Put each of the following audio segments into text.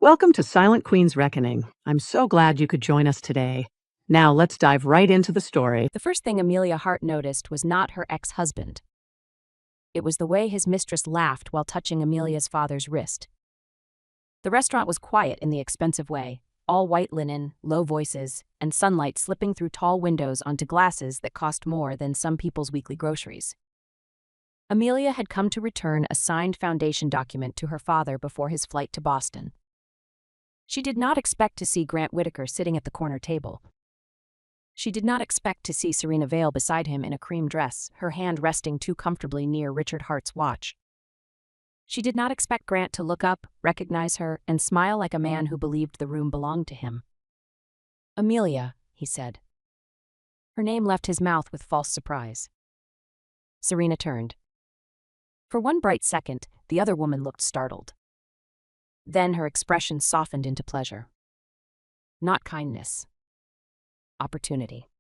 Welcome to Silent Queen's Reckoning. I'm so glad you could join us today. Now let's dive right into the story. The first thing Amelia Hart noticed was not her ex-husband. It was the way his mistress laughed while touching Amelia's father's wrist. The restaurant was quiet in the expensive way, all white linen, low voices, and sunlight slipping through tall windows onto glasses that cost more than some people's weekly groceries. Amelia had come to return a signed foundation document to her father before his flight to Boston. She did not expect to see Grant Whitaker sitting at the corner table. She did not expect to see Serena Vale beside him in a cream dress, her hand resting too comfortably near Richard Hart's watch. She did not expect Grant to look up, recognize her, and smile like a man who believed the room belonged to him. "Amelia," he said. Her name left his mouth with false surprise. Serena turned. For one bright second, the other woman looked startled. Then her expression softened into pleasure. Not kindness. Opportunity.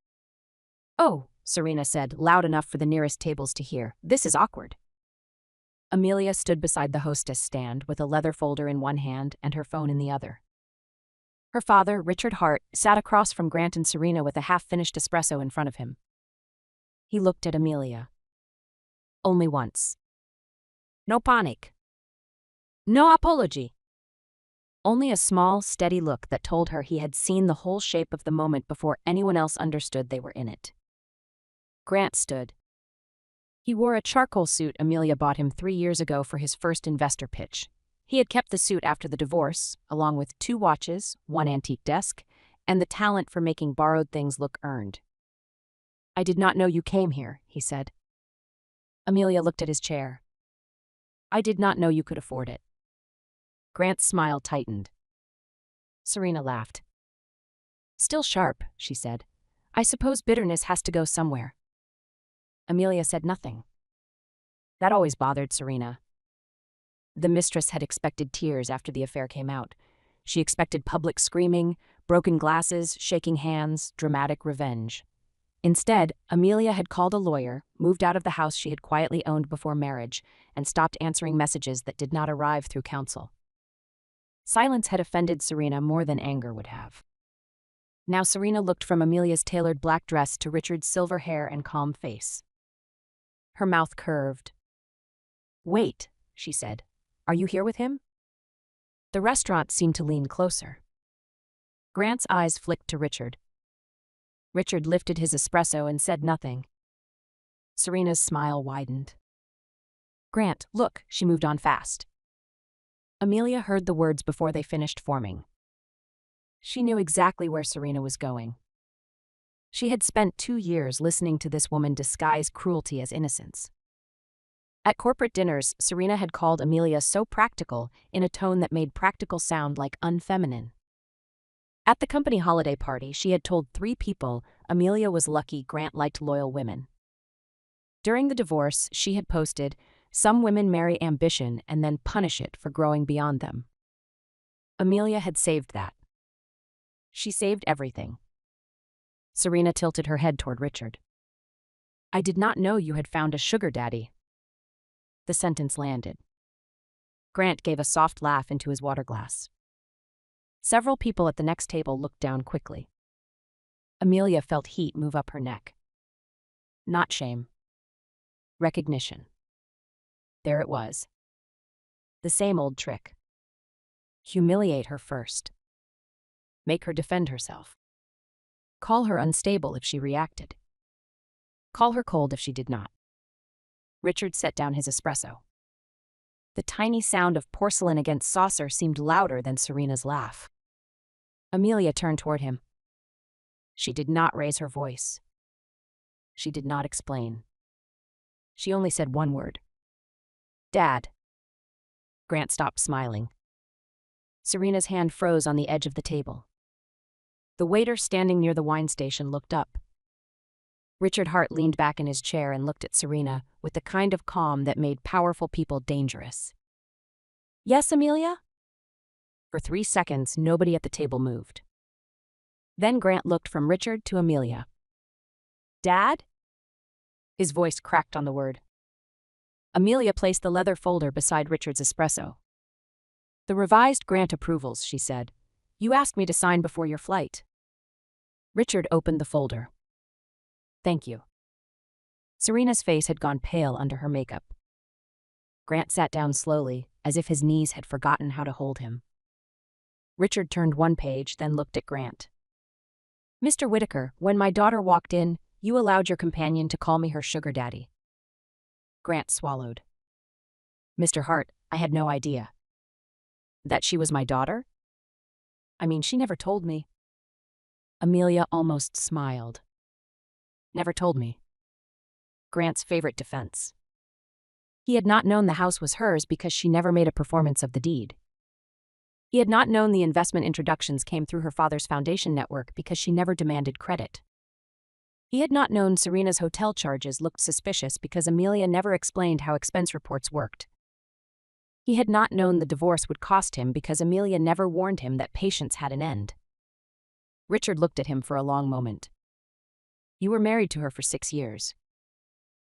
"Oh," Serena said, loud enough for the nearest tables to hear, "this is awkward." Amelia stood beside the hostess stand with a leather folder in one hand and her phone in the other. Her father, Richard Hart, sat across from Grant and Serena with a half-finished espresso in front of him. He looked at Amelia. Only once. No panic. No apology. Only a small, steady look that told her he had seen the whole shape of the moment before anyone else understood they were in it. Grant stood. He wore a charcoal suit Amelia bought him 3 years ago for his first investor pitch. He had kept the suit after the divorce, along with 2 watches, 1 antique desk, and the talent for making borrowed things look earned. "I did not know you came here," he said. Amelia looked at his chair. "I did not know you could afford it." Grant's smile tightened. Serena laughed. "Still sharp," she said. "I suppose bitterness has to go somewhere." Amelia said nothing. That always bothered Serena. The mistress had expected tears after the affair came out. She expected public screaming, broken glasses, shaking hands, dramatic revenge. Instead, Amelia had called a lawyer, moved out of the house she had quietly owned before marriage, and stopped answering messages that did not arrive through counsel. Silence had offended Serena more than anger would have. Now Serena looked from Amelia's tailored black dress to Richard's silver hair and calm face. Her mouth curved. "Wait," she said. "Are you here with him?" The restaurant seemed to lean closer. Grant's eyes flicked to Richard. Richard lifted his espresso and said nothing. Serena's smile widened. "Grant, look," she moved on fast. Amelia heard the words before they finished forming. She knew exactly where Serena was going. She had spent 2 years listening to this woman disguise cruelty as innocence. At corporate dinners, Serena had called Amelia so practical in a tone that made practical sound like unfeminine. At the company holiday party, she had told 3 people Amelia was lucky Grant liked loyal women. During the divorce, she had posted, "Some women marry ambition and then punish it for growing beyond them." Amelia had saved that. She saved everything. Serena tilted her head toward Richard. "I did not know you had found a sugar daddy." The sentence landed. Grant gave a soft laugh into his water glass. Several people at the next table looked down quickly. Amelia felt heat move up her neck. Not shame. Recognition. There it was. The same old trick. Humiliate her first. Make her defend herself. Call her unstable if she reacted. Call her cold if she did not. Richard set down his espresso. The tiny sound of porcelain against saucer seemed louder than Serena's laugh. Amelia turned toward him. She did not raise her voice. She did not explain. She only said one word. "Dad." Grant stopped smiling. Serena's hand froze on the edge of the table. The waiter standing near the wine station looked up. Richard Hart leaned back in his chair and looked at Serena with the kind of calm that made powerful people dangerous. "Yes, Amelia?" For 3 seconds, nobody at the table moved. Then Grant looked from Richard to Amelia. "Dad?" His voice cracked on the word. Amelia placed the leather folder beside Richard's espresso. The revised grant approvals, she said. You asked me to sign before your flight. Richard opened the folder. Thank you. Serena's face had gone pale under her makeup. Grant sat down slowly, as if his knees had forgotten how to hold him. Richard turned one page, then looked at Grant. Mr. Whitaker, when my daughter walked in, you allowed your companion to call me her sugar daddy. Grant swallowed. Mr. Hart, I had no idea. That she was my daughter? I mean, she never told me. Amelia almost smiled. Never told me. Grant's favorite defense. He had not known the house was hers because she never made a performance of the deed. He had not known the investment introductions came through her father's foundation network because she never demanded credit. He had not known Serena's hotel charges looked suspicious because Amelia never explained how expense reports worked. He had not known the divorce would cost him because Amelia never warned him that patience had an end. Richard looked at him for a long moment. You were married to her for 6 years.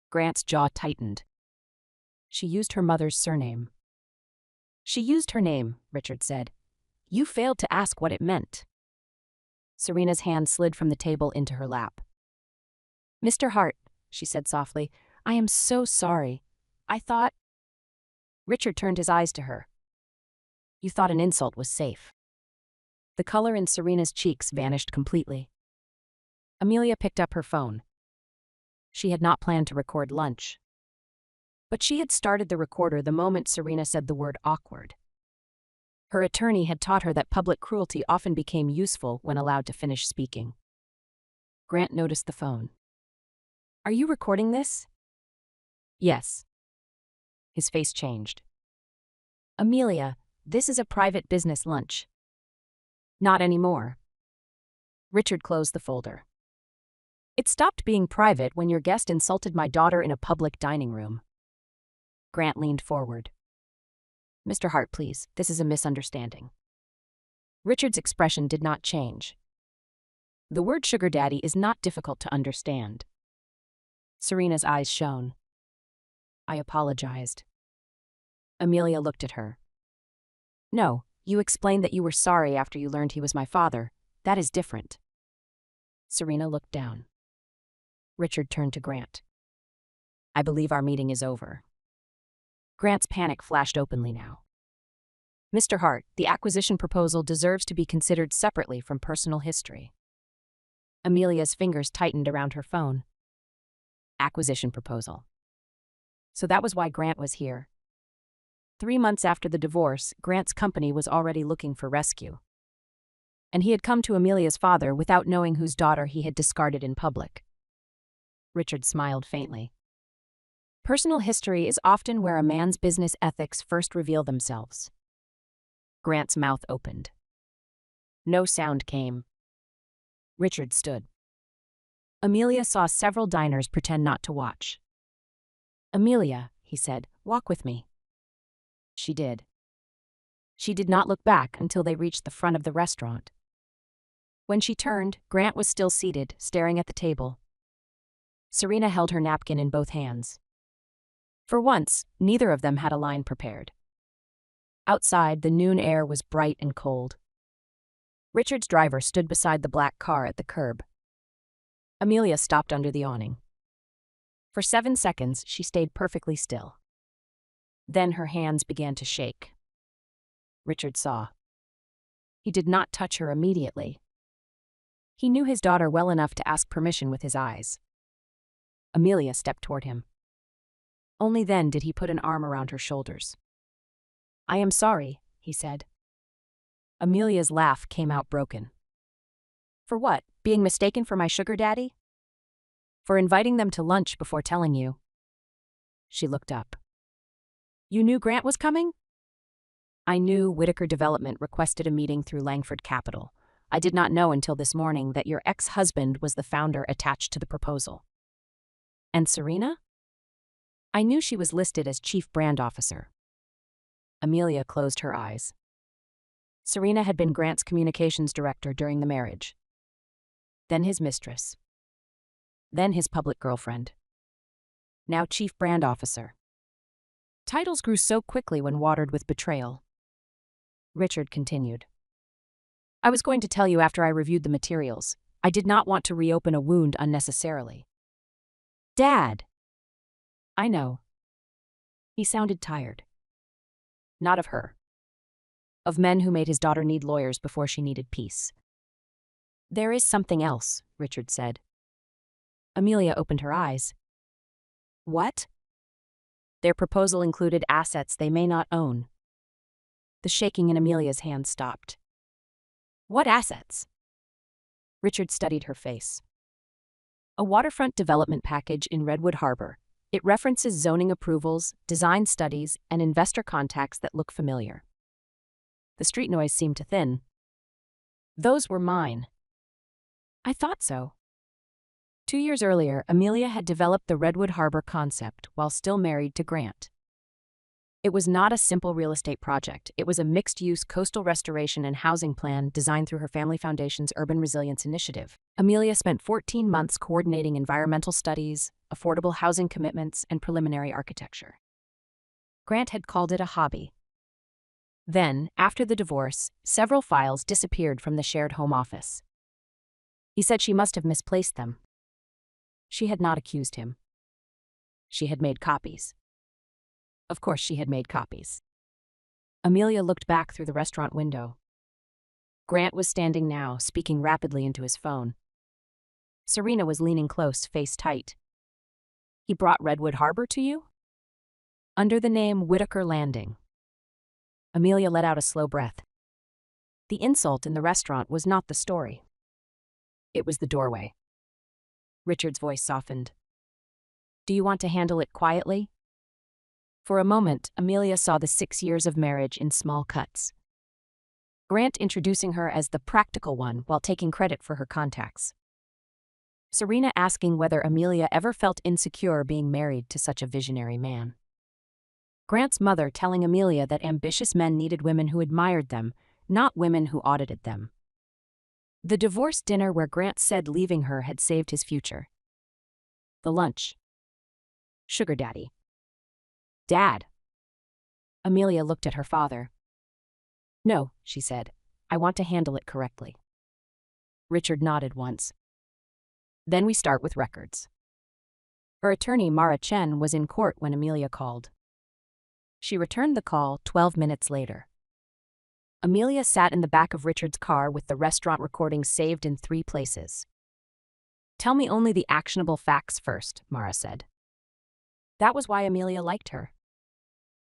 Grant's jaw tightened. She used her mother's surname. She used her name, Richard said. You failed to ask what it meant. Serena's hand slid from the table into her lap. Mr. Hart, she said softly, I am so sorry. I thought... Richard turned his eyes to her. You thought an insult was safe. The color in Serena's cheeks vanished completely. Amelia picked up her phone. She had not planned to record lunch. But she had started the recorder the moment Serena said the word awkward. Her attorney had taught her that public cruelty often became useful when allowed to finish speaking. Grant noticed the phone. Are you recording this? Yes. His face changed. Amelia, this is a private business lunch. Not anymore. Richard closed the folder. It stopped being private when your guest insulted my daughter in a public dining room. Grant leaned forward. Mr. Hart, please, this is a misunderstanding. Richard's expression did not change. The word sugar daddy is not difficult to understand. Serena's eyes shone. I apologized. Amelia looked at her. No, you explained that you were sorry after you learned he was my father. That is different. Serena looked down. Richard turned to Grant. I believe our meeting is over. Grant's panic flashed openly now. Mr. Hart, the acquisition proposal deserves to be considered separately from personal history. Amelia's fingers tightened around her phone. Acquisition proposal. So that was why Grant was here. 3 months after the divorce, Grant's company was already looking for rescue. And he had come to Amelia's father without knowing whose daughter he had discarded in public. Richard smiled faintly. Personal history is often where a man's business ethics first reveal themselves. Grant's mouth opened. No sound came. Richard stood. Amelia saw several diners pretend not to watch. Amelia, he said, walk with me. She did. She did not look back until they reached the front of the restaurant. When she turned, Grant was still seated, staring at the table. Serena held her napkin in both hands. For once, neither of them had a line prepared. Outside, the noon air was bright and cold. Richard's driver stood beside the black car at the curb. Amelia stopped under the awning. For 7 seconds, she stayed perfectly still. Then her hands began to shake. Richard saw. He did not touch her immediately. He knew his daughter well enough to ask permission with his eyes. Amelia stepped toward him. Only then did he put an arm around her shoulders. I am sorry, he said. Amelia's laugh came out broken. For what? Being mistaken for my sugar daddy? For inviting them to lunch before telling you. She looked up. You knew Grant was coming? I knew Whitaker Development requested a meeting through Langford Capital. I did not know until this morning that your ex-husband was the founder attached to the proposal. And Serena? I knew she was listed as Chief Brand Officer. Amelia closed her eyes. Serena had been Grant's communications director during the marriage. Then his mistress. Then his public girlfriend. Now Chief Brand Officer. Titles grew so quickly when watered with betrayal. Richard continued. I was going to tell you after I reviewed the materials. I did not want to reopen a wound unnecessarily. Dad! I know. He sounded tired. Not of her. Of men who made his daughter need lawyers before she needed peace. There is something else, Richard said. Amelia opened her eyes. What? Their proposal included assets they may not own. The shaking in Amelia's hand stopped. What assets? Richard studied her face. A waterfront development package in Redwood Harbor. It references zoning approvals, design studies, and investor contacts that look familiar. The street noise seemed to thin. Those were mine. I thought so. 2 years earlier, Amelia had developed the Redwood Harbor concept while still married to Grant. It was not a simple real estate project. It was a mixed-use coastal restoration and housing plan designed through her family foundation's Urban Resilience Initiative. Amelia spent 14 months coordinating environmental studies, affordable housing commitments, and preliminary architecture. Grant had called it a hobby. Then, after the divorce, several files disappeared from the shared home office. He said she must have misplaced them. She had not accused him. She had made copies. Of course she had made copies. Amelia looked back through the restaurant window. Grant was standing now, speaking rapidly into his phone. Serena was leaning close, face tight. He brought Redwood Harbor to you? Under the name Whitaker Landing. Amelia let out a slow breath. The insult in the restaurant was not the story. It was the doorway. Richard's voice softened. Do you want to handle it quietly? For a moment, Amelia saw the 6 years of marriage in small cuts. Grant introducing her as the practical one while taking credit for her contacts. Serena asking whether Amelia ever felt insecure being married to such a visionary man. Grant's mother telling Amelia that ambitious men needed women who admired them, not women who audited them. The divorce dinner where Grant said leaving her had saved his future. The lunch. Sugar daddy. Dad. Amelia looked at her father. No, she said. I want to handle it correctly. Richard nodded once. Then we start with records. Her attorney, Mara Chen, was in court when Amelia called. She returned the call 12 minutes later. Amelia sat in the back of Richard's car with the restaurant recording saved in 3 places. Tell me only the actionable facts first, Mara said. That was why Amelia liked her.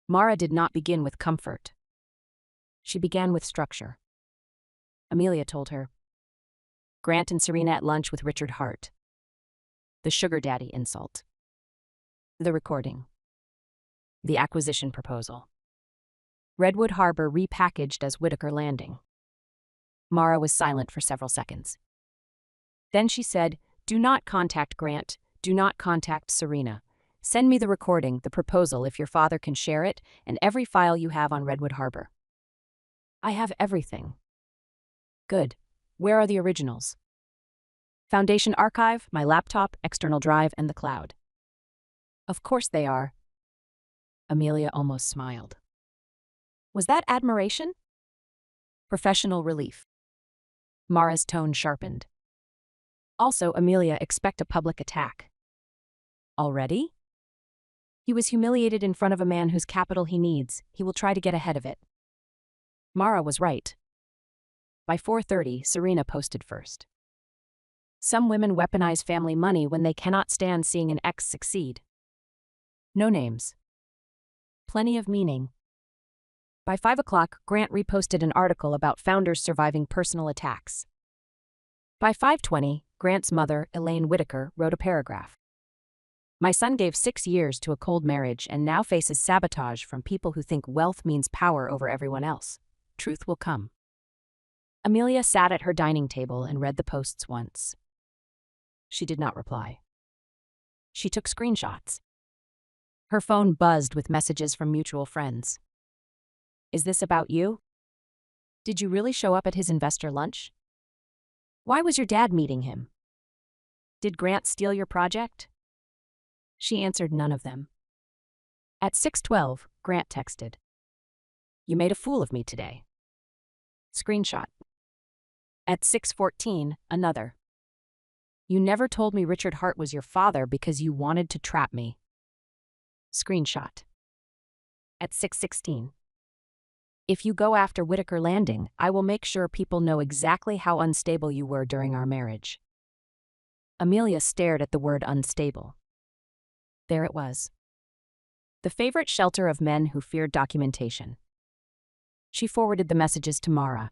Mara did not begin with comfort. She began with structure. Amelia told her. Grant and Serena at lunch with Richard Hart. The sugar daddy insult. The recording. The acquisition proposal. Redwood Harbor repackaged as Whitaker Landing. Mara was silent for several seconds. Then she said, Do not contact Grant. Do not contact Serena. Send me the recording, the proposal if your father can share it, and every file you have on Redwood Harbor. I have everything. Good. Where are the originals? Foundation archive, my laptop, external drive, and the cloud. Of course they are. Amelia almost smiled. Was that admiration? Professional relief. Mara's tone sharpened. Also, Amelia, expect a public attack. Already? He was humiliated in front of a man whose capital he needs. He will try to get ahead of it. Mara was right. By 4:30, Serena posted first. Some women weaponize family money when they cannot stand seeing an ex succeed. No names. Plenty of meaning. By 5 o'clock, Grant reposted an article about founders surviving personal attacks. By 5:20, Grant's mother, Elaine Whitaker, wrote a paragraph. My son gave 6 years to a cold marriage and now faces sabotage from people who think wealth means power over everyone else. Truth will come. Amelia sat at her dining table and read the posts once. She did not reply. She took screenshots. Her phone buzzed with messages from mutual friends. Is this about you? Did you really show up at his investor lunch? Why was your dad meeting him? Did Grant steal your project? She answered none of them. At 6:12, Grant texted. You made a fool of me today. Screenshot. At 6:14, another. You never told me Richard Hart was your father because you wanted to trap me. Screenshot. At 6:16. If you go after Whitaker Landing, I will make sure people know exactly how unstable you were during our marriage. Amelia stared at the word unstable. There it was. The favorite shelter of men who feared documentation. She forwarded the messages to Mara.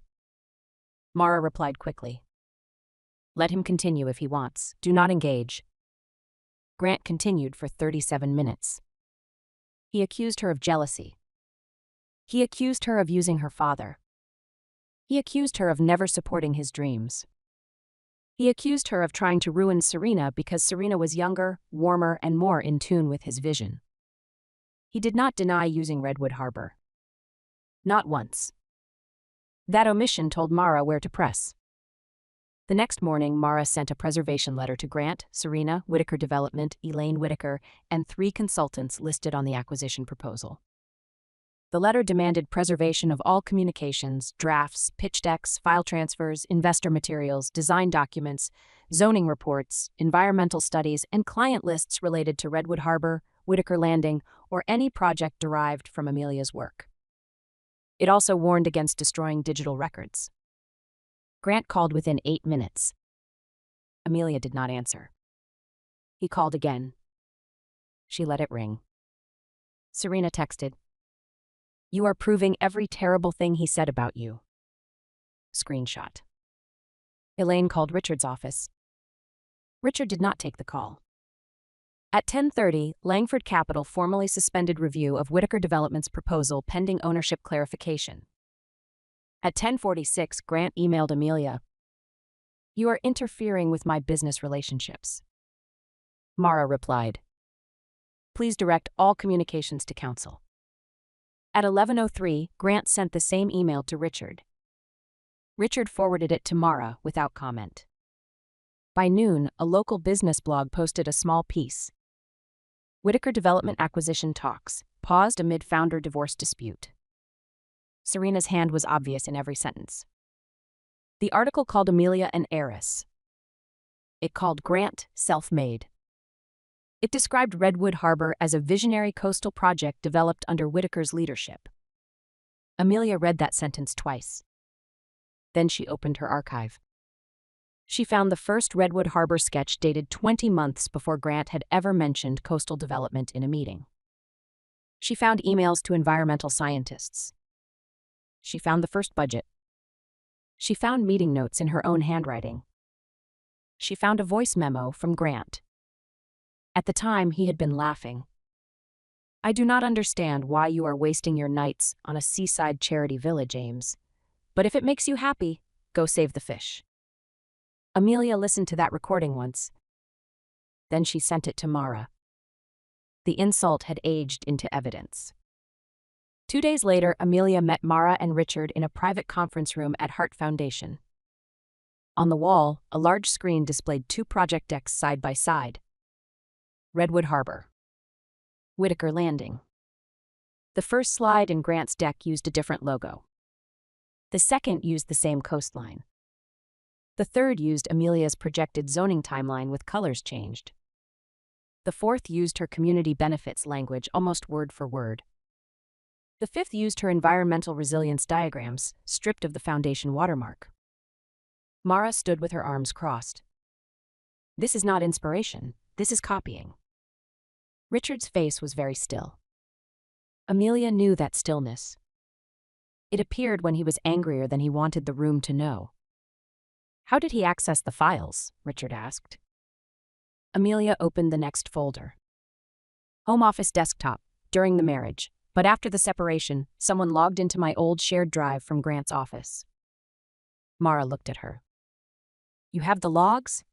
Mara replied quickly. Let him continue if he wants. Do not engage. Grant continued for 37 minutes. He accused her of jealousy. He accused her of using her father. He accused her of never supporting his dreams. He accused her of trying to ruin Serena because Serena was younger, warmer, and more in tune with his vision. He did not deny using Redwood Harbor. Not once. That omission told Mara where to press. The next morning, Mara sent a preservation letter to Grant, Serena, Whitaker Development, Elaine Whitaker, and 3 consultants listed on the acquisition proposal. The letter demanded preservation of all communications, drafts, pitch decks, file transfers, investor materials, design documents, zoning reports, environmental studies, and client lists related to Redwood Harbor, Whitaker Landing, or any project derived from Amelia's work. It also warned against destroying digital records. Grant called within 8 minutes. Amelia did not answer. He called again. She let it ring. Serena texted, "You are proving every terrible thing he said about you." Screenshot. Elaine called Richard's office. Richard did not take the call. At 10:30, Langford Capital formally suspended review of Whitaker Development's proposal pending ownership clarification. At 10:46, Grant emailed Amelia, "You are interfering with my business relationships." Mara replied, "Please direct all communications to counsel." At 11:03, Grant sent the same email to Richard. Richard forwarded it to Mara without comment. By noon, a local business blog posted a small piece. Whitaker Development acquisition talks, paused amid founder divorce dispute. Serena's hand was obvious in every sentence. The article called Amelia an heiress. It called Grant self-made. It described Redwood Harbor as a visionary coastal project developed under Whitaker's leadership. Amelia read that sentence twice. Then she opened her archive. She found the first Redwood Harbor sketch dated 20 months before Grant had ever mentioned coastal development in a meeting. She found emails to environmental scientists. She found the first budget. She found meeting notes in her own handwriting. She found a voice memo from Grant. At the time, he had been laughing. "I do not understand why you are wasting your nights on a seaside charity village, Ames. But if it makes you happy, go save the fish." Amelia listened to that recording once. Then she sent it to Mara. The insult had aged into evidence. 2 days later, Amelia met Mara and Richard in a private conference room at Hart Foundation. On the wall, a large screen displayed 2 project decks side by side. Redwood Harbor. Whitaker Landing. The first slide in Grant's deck used a different logo. The second used the same coastline. The third used Amelia's projected zoning timeline with colors changed. The fourth used her community benefits language almost word for word. The fifth used her environmental resilience diagrams, stripped of the foundation watermark. Mara stood with her arms crossed. "This is not inspiration, this is copying." Richard's face was very still. Amelia knew that stillness. It appeared when he was angrier than he wanted the room to know. "How did he access the files?" Richard asked. Amelia opened the next folder. "Home office desktop, during the marriage, but after the separation, someone logged into my old shared drive from Grant's office." Mara looked at her. "You have the logs?"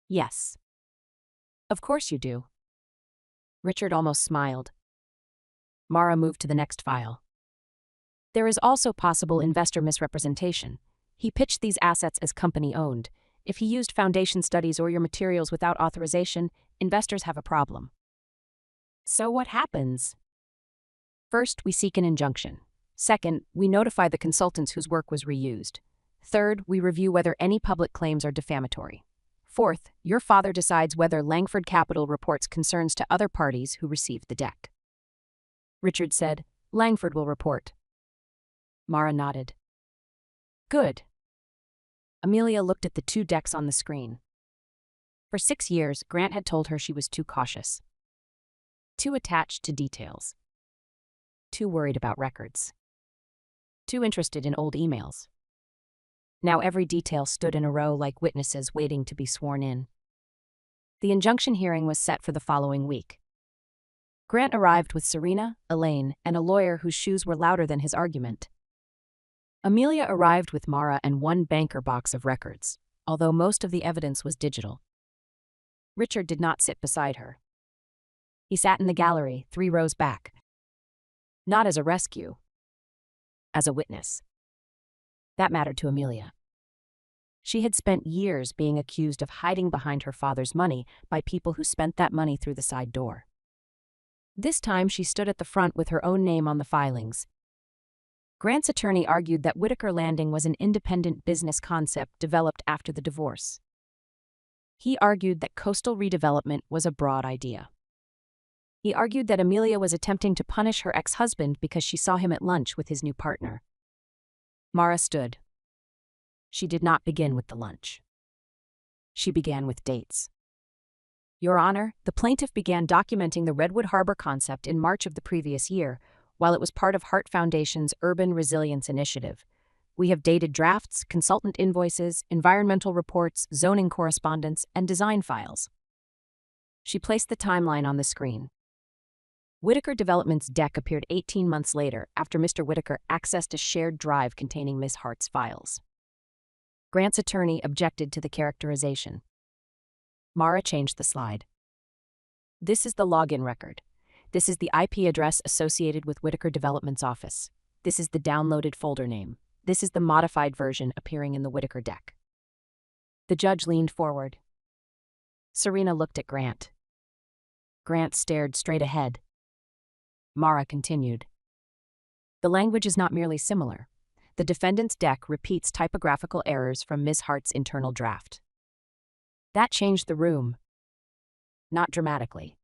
"Yes." "Of course you do." Richard almost smiled. Mara moved to the next file. "There is also possible investor misrepresentation. He pitched these assets as company-owned. If he used foundation studies or your materials without authorization, investors have a problem." "So what happens?" "First, we seek an injunction. Second, we notify the consultants whose work was reused. Third, we review whether any public claims are defamatory. Fourth, your father decides whether Langford Capital reports concerns to other parties who received the deck. Richard said, Langford will report. Mara nodded. Good. Amelia looked at the 2 decks on the screen. For 6 years, Grant had told her she was too cautious, too attached to details, too worried about records, too interested in old emails. Now every detail stood in a row like witnesses waiting to be sworn in. The injunction hearing was set for the following week. Grant arrived with Serena, Elaine, and a lawyer whose shoes were louder than his argument. Amelia arrived with Mara and 1 banker box of records, although most of the evidence was digital. Richard did not sit beside her. He sat in the gallery, 3 rows back. Not as a rescue, as a witness. That mattered to Amelia. She had spent years being accused of hiding behind her father's money by people who spent that money through the side door. This time she stood at the front with her own name on the filings. Grant's attorney argued that Whitaker Landing was an independent business concept developed after the divorce. He argued that coastal redevelopment was a broad idea. He argued that Amelia was attempting to punish her ex-husband because she saw him at lunch with his new partner. Mara stood. She did not begin with the lunch. She began with dates. Your Honor, the plaintiff began documenting the Redwood Harbor concept in March of the previous year, while it was part of Hart Foundation's Urban Resilience Initiative. We have dated drafts, consultant invoices, environmental reports, zoning correspondence, and design files. She placed the timeline on the screen. Whitaker Development's deck appeared 18 months later after Mr. Whitaker accessed a shared drive containing Miss Hart's files. Grant's attorney objected to the characterization. Mara changed the slide. This is the login record. This is the IP address associated with Whitaker Development's office. This is the downloaded folder name. This is the modified version appearing in the Whitaker deck. The judge leaned forward. Serena looked at Grant. Grant stared straight ahead. Mara continued. The language is not merely similar. The defendant's deck repeats typographical errors from Ms. Hart's internal draft. That changed the room. Not dramatically.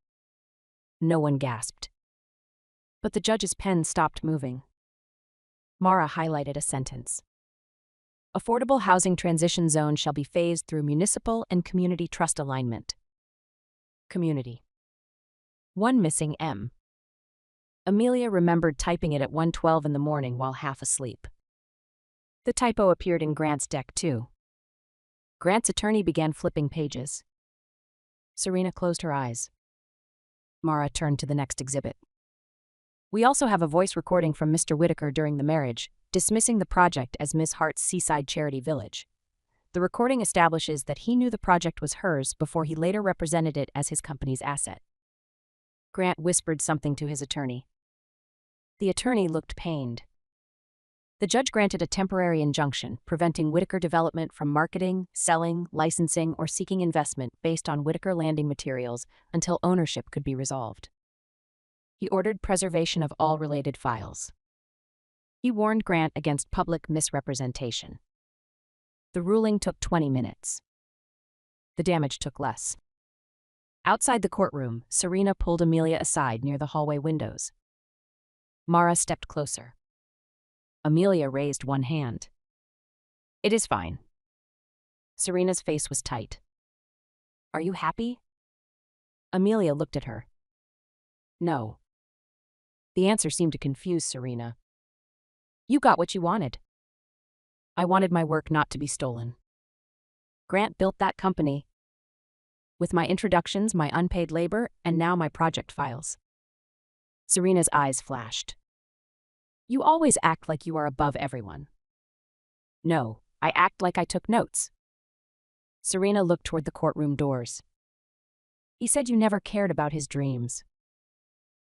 No one gasped. But the judge's pen stopped moving. Mara highlighted a sentence. Affordable housing transition zone shall be phased through municipal and community trust alignment. Community. 1 missing M. Amelia remembered typing it at 1:12 in the morning while half asleep. The typo appeared in Grant's deck too. Grant's attorney began flipping pages. Serena closed her eyes. Mara turned to the next exhibit. We also have a voice recording from Mr. Whitaker during the marriage, dismissing the project as Miss Hart's Seaside Charity Village. The recording establishes that he knew the project was hers before he later represented it as his company's asset. Grant whispered something to his attorney. The attorney looked pained. The judge granted a temporary injunction preventing Whitaker Development from marketing, selling, licensing, or seeking investment based on Whitaker Landing materials until ownership could be resolved. He ordered preservation of all related files. He warned Grant against public misrepresentation. The ruling took 20 minutes. The damage took less. Outside the courtroom, Serena pulled Amelia aside near the hallway windows. Mara stepped closer. Amelia raised one hand. It is fine. Serena's face was tight. Are you happy? Amelia looked at her. No. The answer seemed to confuse Serena. You got what you wanted. I wanted my work not to be stolen. Grant built that company. With my introductions, my unpaid labor, and now my project files. Serena's eyes flashed. You always act like you are above everyone. No, I act like I took notes. Serena looked toward the courtroom doors. He said you never cared about his dreams.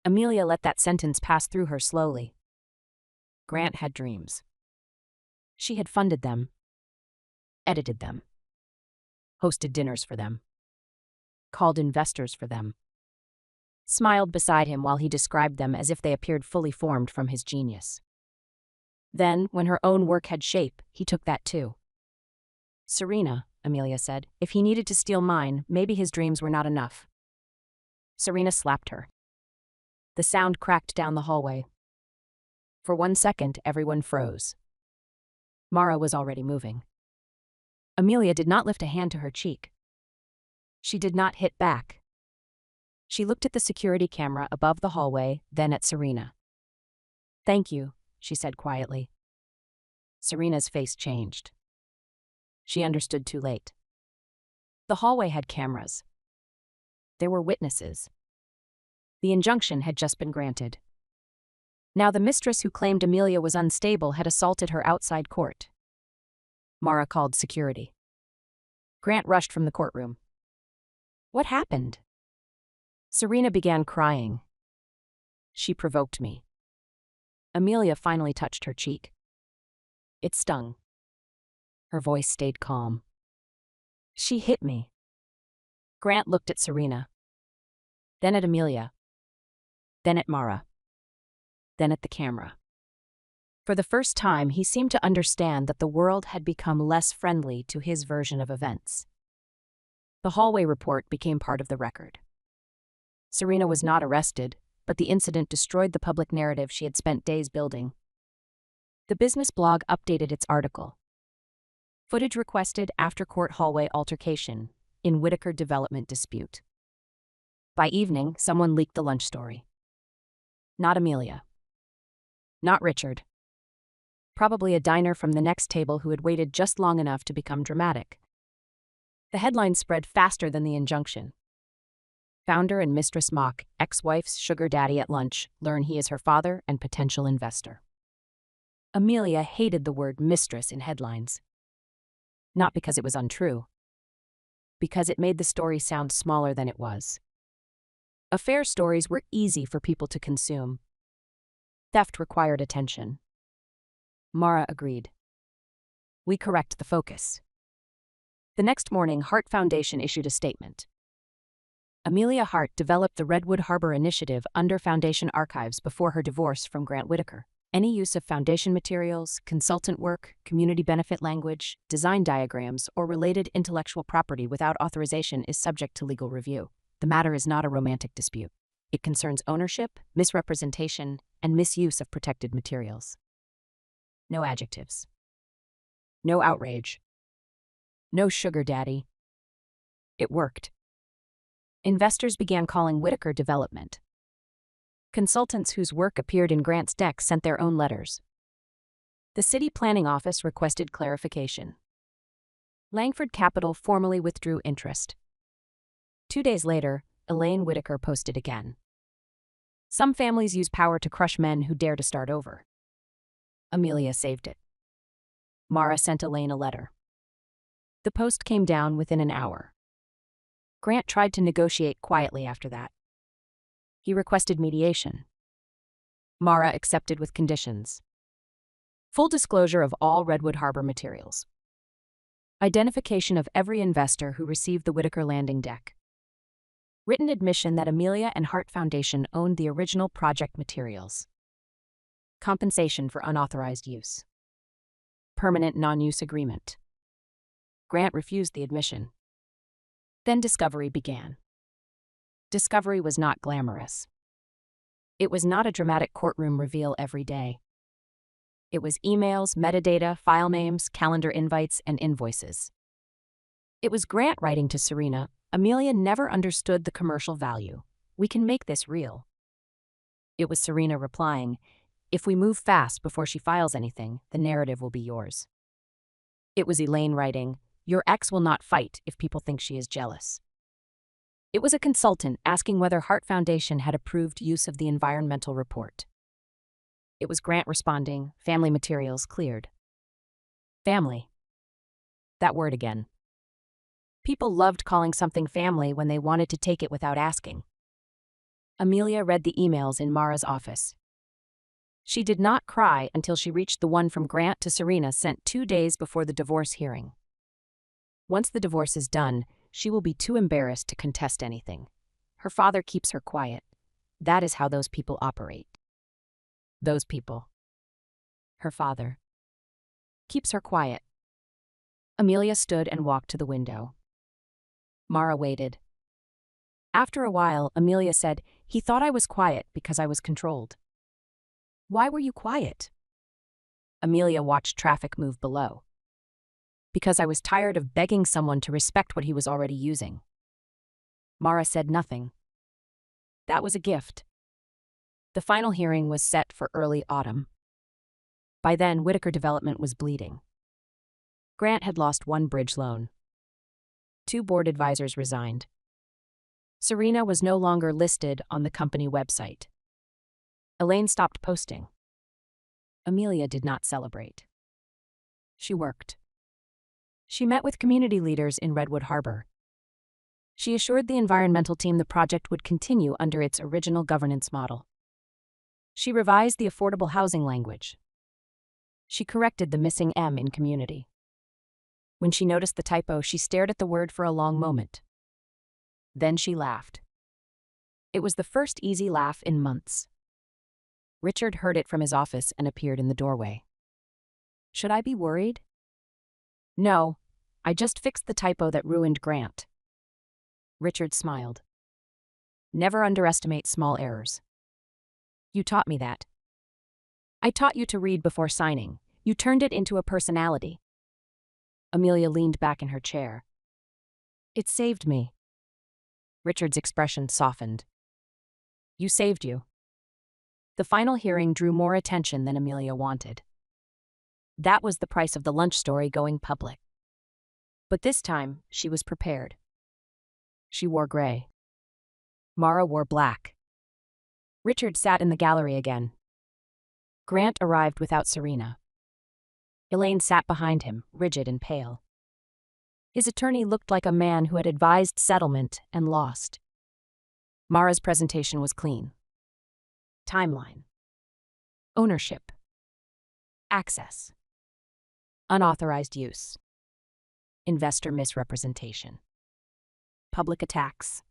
Amelia let that sentence pass through her slowly. Grant had dreams. She had funded them, edited them, hosted dinners for them, called investors for them, smiled beside him while he described them as if they appeared fully formed from his genius. Then, when her own work had shape, he took that too. Serena, Amelia said, if he needed to steal mine, maybe his dreams were not enough. Serena slapped her. The sound cracked down the hallway. For 1 second, everyone froze. Mara was already moving. Amelia did not lift a hand to her cheek. She did not hit back. She looked at the security camera above the hallway, then at Serena. "Thank you," she said quietly. Serena's face changed. She understood too late. The hallway had cameras. There were witnesses. The injunction had just been granted. Now the mistress who claimed Amelia was unstable had assaulted her outside court. Mara called security. Grant rushed from the courtroom. "What happened?" Serena began crying. "She provoked me." Amelia finally touched her cheek. It stung. Her voice stayed calm. "She hit me." Grant looked at Serena, then at Amelia, then at Mara, then at the camera. For the first time, he seemed to understand that the world had become less friendly to his version of events. The hallway report became part of the record. Serena was not arrested, but the incident destroyed the public narrative she had spent days building. The business blog updated its article. Footage requested after court hallway altercation in Whitaker development dispute. By evening, someone leaked the lunch story. Not Amelia. Not Richard. Probably a diner from the next table who had waited just long enough to become dramatic. The headline spread faster than the injunction. Founder and mistress mock ex-wife's sugar daddy at lunch, learn he is her father and potential investor. Amelia hated the word mistress in headlines. Not because it was untrue. Because it made the story sound smaller than it was. Affair stories were easy for people to consume. Theft required attention. Mara agreed. "We correct the focus." The next morning, Hart Foundation issued a statement. Amelia Hart developed the Redwood Harbor Initiative under Foundation archives before her divorce from Grant Whitaker. Any use of foundation materials, consultant work, community benefit language, design diagrams, or related intellectual property without authorization is subject to legal review. The matter is not a romantic dispute. It concerns ownership, misrepresentation, and misuse of protected materials. No adjectives. No outrage. No sugar daddy. It worked. Investors began calling Whitaker development. Consultants whose work appeared in Grant's deck sent their own letters. The city planning office requested clarification. Langford Capital formally withdrew interest. 2 days later, Elaine Whitaker posted again. Some families use power to crush men who dare to start over. Amelia saved it. Mara sent Elaine a letter. The post came down within an hour. Grant tried to negotiate quietly after that. He requested mediation. Mara accepted with conditions. Full disclosure of all Redwood Harbor materials. Identification of every investor who received the Whitaker landing deck. Written admission that Amelia and Hart Foundation owned the original project materials. Compensation for unauthorized use. Permanent non-use agreement. Grant refused the admission. Then discovery began. Discovery was not glamorous. It was not a dramatic courtroom reveal every day. It was emails, metadata, file names, calendar invites, and invoices. It was Grant writing to Serena, "Amelia never understood the commercial value. We can make this real." It was Serena replying, "If we move fast before she files anything, the narrative will be yours." It was Elaine writing, "Your ex will not fight if people think she is jealous." It was a consultant asking whether Hart Foundation had approved use of the environmental report. It was Grant responding, "Family materials cleared." Family. That word again. People loved calling something family when they wanted to take it without asking. Amelia read the emails in Mara's office. She did not cry until she reached the one from Grant to Serena sent 2 days before the divorce hearing. Once the divorce is done, she will be too embarrassed to contest anything. Her father keeps her quiet. That is how those people operate. Those people. Her father keeps her quiet. Amelia stood and walked to the window. Mara waited. After a while, Amelia said, "He thought I was quiet because I was controlled." "Why were you quiet?" Amelia watched traffic move below. "Because I was tired of begging someone to respect what he was already using." Mara said nothing. That was a gift. The final hearing was set for early autumn. By then, Whitaker Development was bleeding. Grant had lost one bridge loan. 2 board advisors resigned. Serena was no longer listed on the company website. Elaine stopped posting. Amelia did not celebrate. She worked. She met with community leaders in Redwood Harbor. She assured the environmental team the project would continue under its original governance model. She revised the affordable housing language. She corrected the missing M in community. When she noticed the typo, she stared at the word for a long moment. Then she laughed. It was the first easy laugh in months. Richard heard it from his office and appeared in the doorway. "Should I be worried?" "No, I just fixed the typo that ruined Grant." Richard smiled. "Never underestimate small errors." "You taught me that." "I taught you to read before signing. You turned it into a personality." Amelia leaned back in her chair. "It saved me." Richard's expression softened. "You saved you." The final hearing drew more attention than Amelia wanted. That was the price of the lunch story going public. But this time, she was prepared. She wore gray. Mara wore black. Richard sat in the gallery again. Grant arrived without Serena. Elaine sat behind him, rigid and pale. His attorney looked like a man who had advised settlement and lost. Mara's presentation was clean. Timeline. Ownership. Access. Unauthorized use. Investor misrepresentation. Public attacks.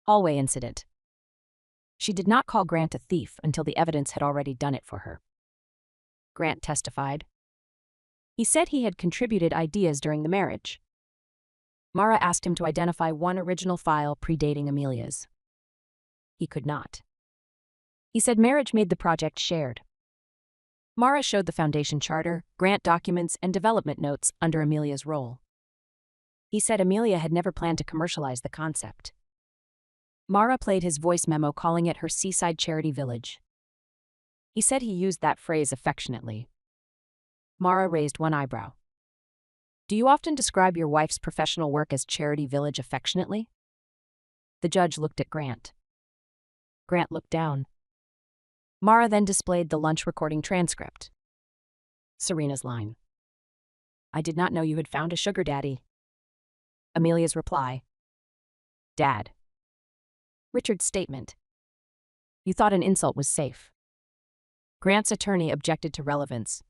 Hallway incident. She did not call Grant a thief until the evidence had already done it for her. Grant testified. He said he had contributed ideas during the marriage. Mara asked him to identify one original file predating Amelia's. He could not. He said marriage made the project shared. Mara showed the foundation charter, grant documents, and development notes under Amelia's role. He said Amelia had never planned to commercialize the concept. Mara played his voice memo calling it her seaside charity village. He said he used that phrase affectionately. Mara raised one eyebrow. "Do you often describe your wife's professional work as charity village affectionately?" The judge looked at Grant. Grant looked down. Mara then displayed the lunch recording transcript. Serena's line. "I did not know you had found a sugar daddy." Amelia's reply. "Dad." Richard's statement. "You thought an insult was safe." Grant's attorney objected to relevance.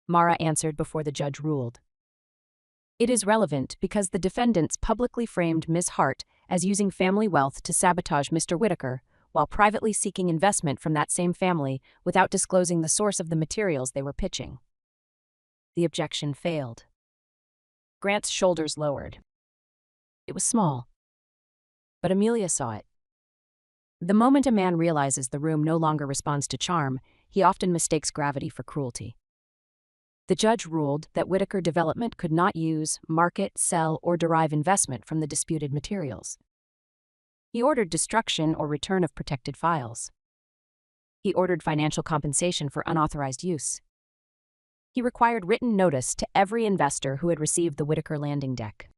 Mara answered before the judge ruled. "It is relevant because the defendants publicly framed Ms. Hart as using family wealth to sabotage Mr. Whitaker, while privately seeking investment from that same family without disclosing the source of the materials they were pitching." The objection failed. Grant's shoulders lowered. It was small. But Amelia saw it. The moment a man realizes the room no longer responds to charm, he often mistakes gravity for cruelty. The judge ruled that Whitaker Development could not use, market, sell, or derive investment from the disputed materials. He ordered destruction or return of protected files. He ordered financial compensation for unauthorized use. He required written notice to every investor who had received the Whitaker landing deck.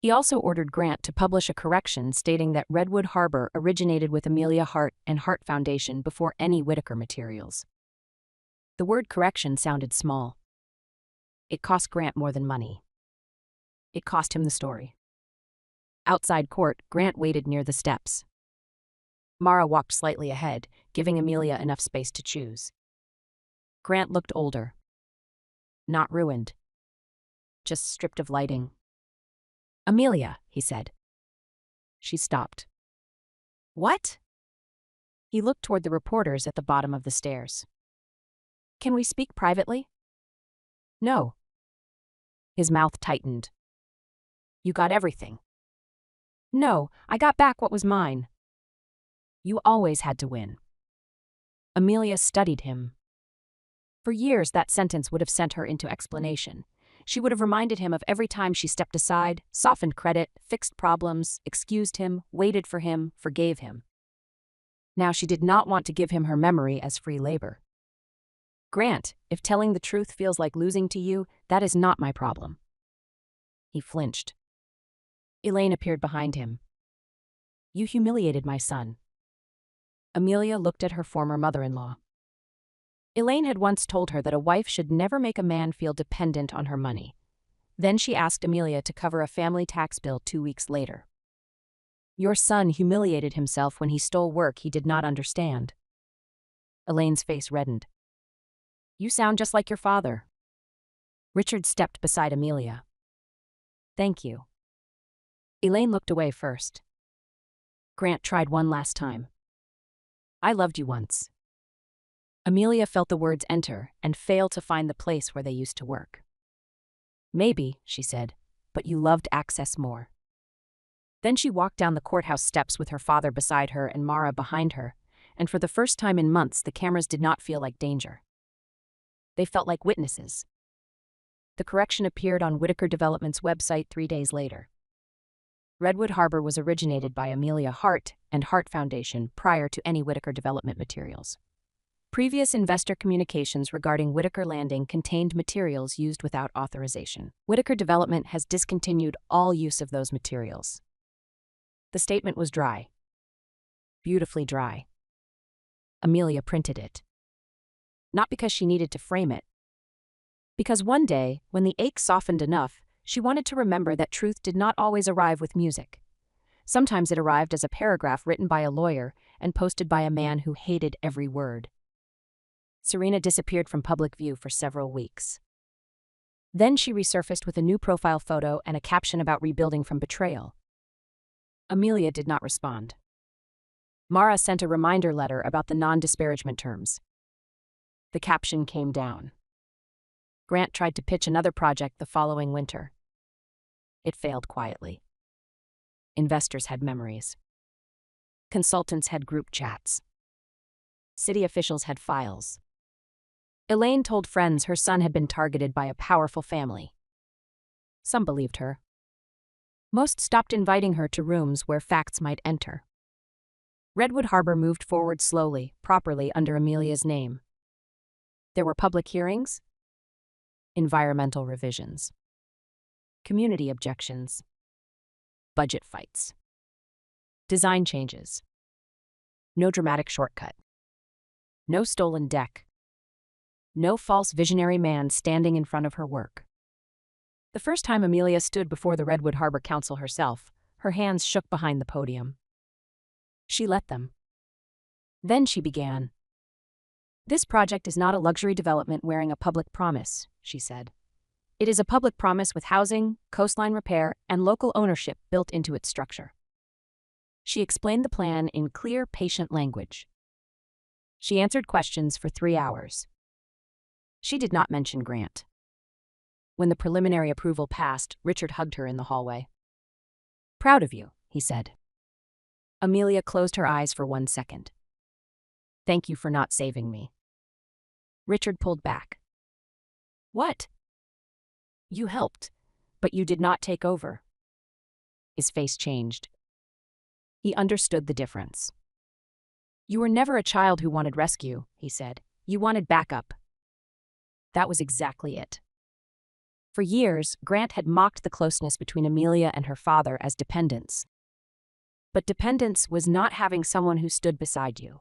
He also ordered Grant to publish a correction stating that Redwood Harbor originated with Amelia Hart and Hart Foundation before any Whitaker materials. The word correction sounded small. It cost Grant more than money. It cost him the story. Outside court, Grant waited near the steps. Mara walked slightly ahead, giving Amelia enough space to choose. Grant looked older. Not ruined. Just stripped of lighting. "Amelia," he said. She stopped. "What?" He looked toward the reporters at the bottom of the stairs. Can we speak privately? No. His mouth tightened. You got everything. No, I got back what was mine. You always had to win. Amelia studied him. For years, that sentence would have sent her into explanation. She would have reminded him of every time she stepped aside, softened credit, fixed problems, excused him, waited for him, forgave him. Now she did not want to give him her memory as free labor. Grant, if telling the truth feels like losing to you, that is not my problem. He flinched. Elaine appeared behind him. You humiliated my son. Amelia looked at her former mother-in-law. Elaine had once told her that a wife should never make a man feel dependent on her money. Then she asked Amelia to cover a family tax bill 2 weeks later. Your son humiliated himself when he stole work he did not understand. Elaine's face reddened. You sound just like your father. Richard stepped beside Amelia. Thank you. Elaine looked away first. Grant tried one last time. I loved you once. Amelia felt the words enter and fail to find the place where they used to work. Maybe, she said, but you loved access more. Then she walked down the courthouse steps with her father beside her and Mara behind her, and for the first time in months the cameras did not feel like danger. They felt like witnesses. The correction appeared on Whitaker Development's website 3 days later. Redwood Harbor was originated by Amelia Hart and Hart Foundation prior to any Whitaker Development materials. Previous investor communications regarding Whitaker Landing contained materials used without authorization. Whitaker Development has discontinued all use of those materials. The statement was dry. Beautifully dry. Amelia printed it. Not because she needed to frame it. Because one day, when the ache softened enough, she wanted to remember that truth did not always arrive with music. Sometimes it arrived as a paragraph written by a lawyer and posted by a man who hated every word. Serena disappeared from public view for several weeks. Then she resurfaced with a new profile photo and a caption about rebuilding from betrayal. Amelia did not respond. Mara sent a reminder letter about the non-disparagement terms. The caption came down. Grant tried to pitch another project the following winter. It failed quietly. Investors had memories. Consultants had group chats. City officials had files. Elaine told friends her son had been targeted by a powerful family. Some believed her. Most stopped inviting her to rooms where facts might enter. Redwood Harbor moved forward slowly, properly under Amelia's name. There were public hearings, environmental revisions, community objections, budget fights, design changes. No dramatic shortcut. No stolen deck. No false visionary man standing in front of her work. The first time Amelia stood before the Redwood Harbor Council herself, her hands shook behind the podium. She let them. Then she began. This project is not a luxury development wearing a public promise, she said. It is a public promise with housing, coastline repair, and local ownership built into its structure. She explained the plan in clear, patient language. She answered questions for 3 hours. She did not mention Grant. When the preliminary approval passed, Richard hugged her in the hallway. Proud of you, he said. Amelia closed her eyes for 1 second. Thank you for not saving me. Richard pulled back. What? You helped, but you did not take over. His face changed. He understood the difference. You were never a child who wanted rescue, he said. You wanted backup. That was exactly it. For years, Grant had mocked the closeness between Amelia and her father as dependence. But dependence was not having someone who stood beside you.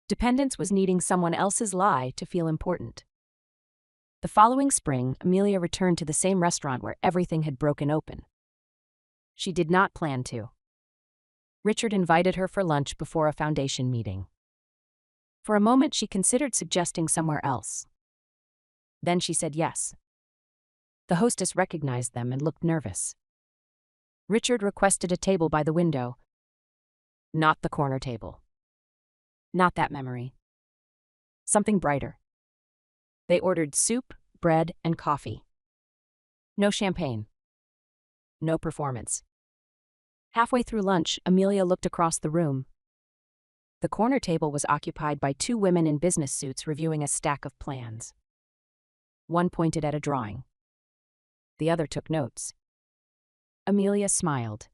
Dependence was needing someone else's lie to feel important. The following spring, Amelia returned to the same restaurant where everything had broken open. She did not plan to. Richard invited her for lunch before a foundation meeting. For a moment, she considered suggesting somewhere else. Then she said yes. The hostess recognized them and looked nervous. Richard requested a table by the window. Not the corner table. Not that memory. Something brighter. They ordered soup, bread, and coffee. No champagne. No performance. Halfway through lunch, Amelia looked across the room. The corner table was occupied by two women in business suits reviewing a stack of plans. One pointed at a drawing. The other took notes. Amelia smiled.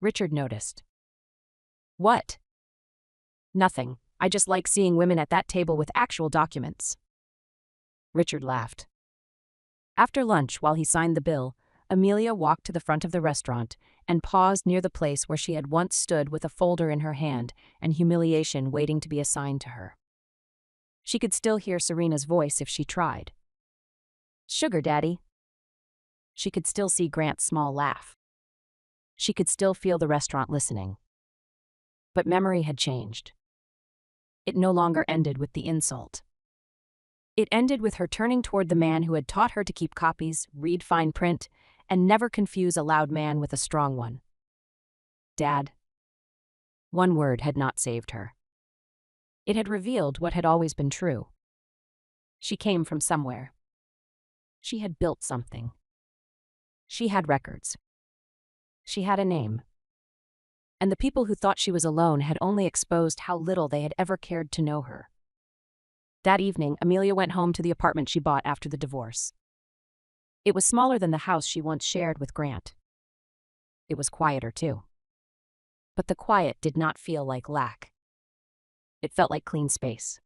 Richard noticed. "What?" "Nothing. I just like seeing women at that table with actual documents." Richard laughed. After lunch, while he signed the bill, Amelia walked to the front of the restaurant and paused near the place where she had once stood with a folder in her hand and humiliation waiting to be assigned to her. She could still hear Serena's voice if she tried. "Sugar daddy." She could still see Grant's small laugh. She could still feel the restaurant listening. But memory had changed. It no longer ended with the insult. It ended with her turning toward the man who had taught her to keep copies, read fine print, and never confuse a loud man with a strong one. Dad. One word had not saved her. It had revealed what had always been true. She came from somewhere. She had built something. She had records. She had a name. And the people who thought she was alone had only exposed how little they had ever cared to know her. That evening, Amelia went home to the apartment she bought after the divorce. It was smaller than the house she once shared with Grant. It was quieter, too. But the quiet did not feel like lack. It felt like clean space.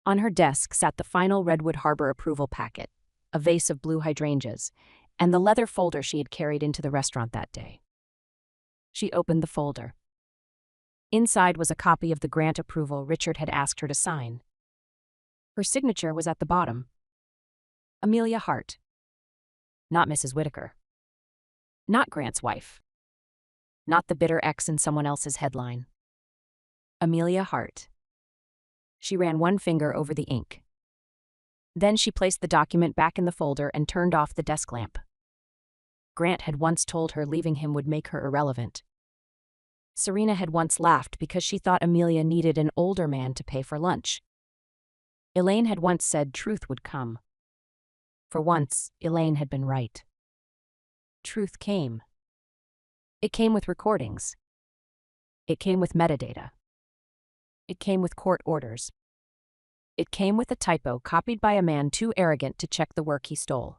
On her desk sat the final Redwood Harbor approval packet, a vase of blue hydrangeas, and the leather folder she had carried into the restaurant that day. She opened the folder. Inside was a copy of the grant approval Richard had asked her to sign. Her signature was at the bottom. Amelia Hart. Not Mrs. Whitaker. Not Grant's wife. Not the bitter ex in someone else's headline. Amelia Hart. She ran one finger over the ink. Then she placed the document back in the folder and turned off the desk lamp. Grant had once told her leaving him would make her irrelevant. Serena had once laughed because she thought Amelia needed an older man to pay for lunch. Elaine had once said truth would come. For once, Elaine had been right. Truth came. It came with recordings. It came with metadata. It came with court orders. It came with a typo copied by a man too arrogant to check the work he stole.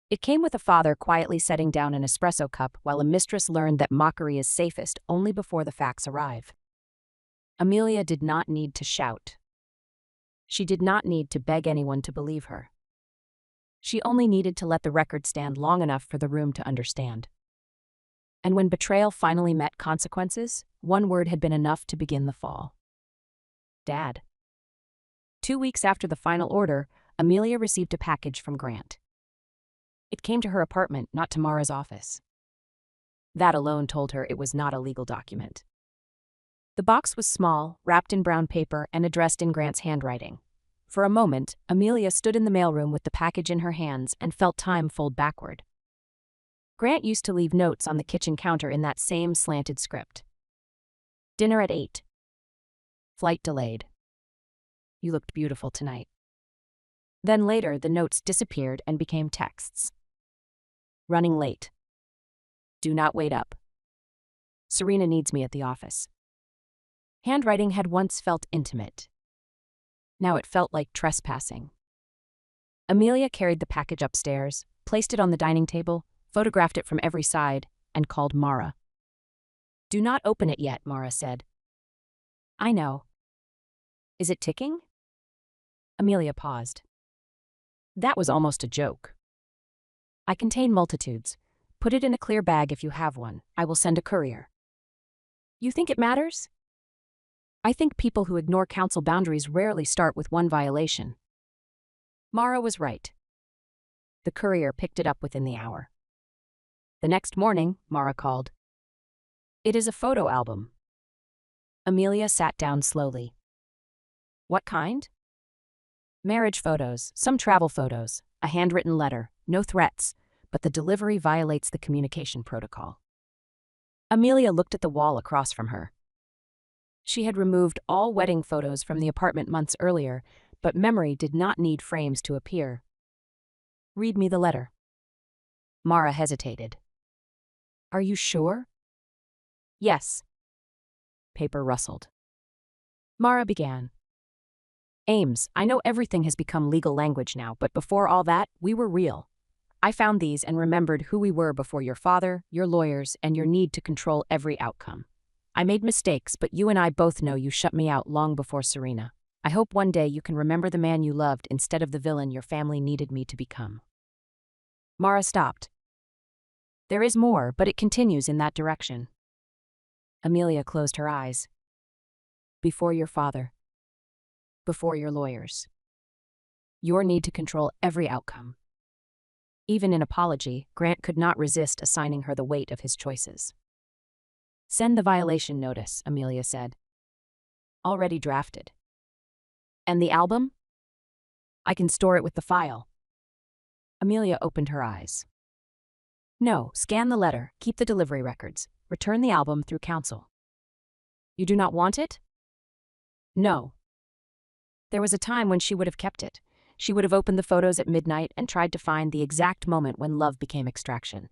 It came with a father quietly setting down an espresso cup while a mistress learned that mockery is safest only before the facts arrive. Amelia did not need to shout. She did not need to beg anyone to believe her. She only needed to let the record stand long enough for the room to understand. And when betrayal finally met consequences, one word had been enough to begin the fall. Dad. 2 weeks after the final order, Amelia received a package from Grant. It came to her apartment, not to Mara's office. That alone told her it was not a legal document. The box was small, wrapped in brown paper, and addressed in Grant's handwriting. For a moment, Amelia stood in the mailroom with the package in her hands and felt time fold backward. Grant used to leave notes on the kitchen counter in that same slanted script. Dinner at 8. Flight delayed. You looked beautiful tonight. Then later, the notes disappeared and became texts. Running late. Do not wait up. Serena needs me at the office. Handwriting had once felt intimate. Now it felt like trespassing. Amelia carried the package upstairs, placed it on the dining table, photographed it from every side, and called Mara. Do not open it yet, Mara said. I know. Is it ticking? Amelia paused. That was almost a joke. I contain multitudes. Put it in a clear bag if you have one. I will send a courier. You think it matters? I think people who ignore council boundaries rarely start with one violation. Mara was right. The courier picked it up within the hour. The next morning, Mara called. It is a photo album. Amelia sat down slowly. What kind? Marriage photos, some travel photos, a handwritten letter, no threats, but the delivery violates the communication protocol. Amelia looked at the wall across from her. She had removed all wedding photos from the apartment months earlier but memory did not need frames to appear. Read me the letter. Mara hesitated. Are you sure? Yes. Paper rustled. Mara began. Ames, I know everything has become legal language now, but before all that, we were real. I found these and remembered who we were before your father, your lawyers, and your need to control every outcome. I made mistakes, but you and I both know you shut me out long before Serena. I hope one day you can remember the man you loved instead of the villain your family needed me to become. Mara stopped. There is more, but it continues in that direction. Amelia closed her eyes. Before your father. Before your lawyers. Your need to control every outcome. Even in apology, Grant could not resist assigning her the weight of his choices. Send the violation notice, Amelia said. Already drafted. And the album? I can store it with the file. Amelia opened her eyes. No, scan the letter, keep the delivery records, return the album through counsel. You do not want it? No. There was a time when she would have kept it. She would have opened the photos at midnight and tried to find the exact moment when love became extraction.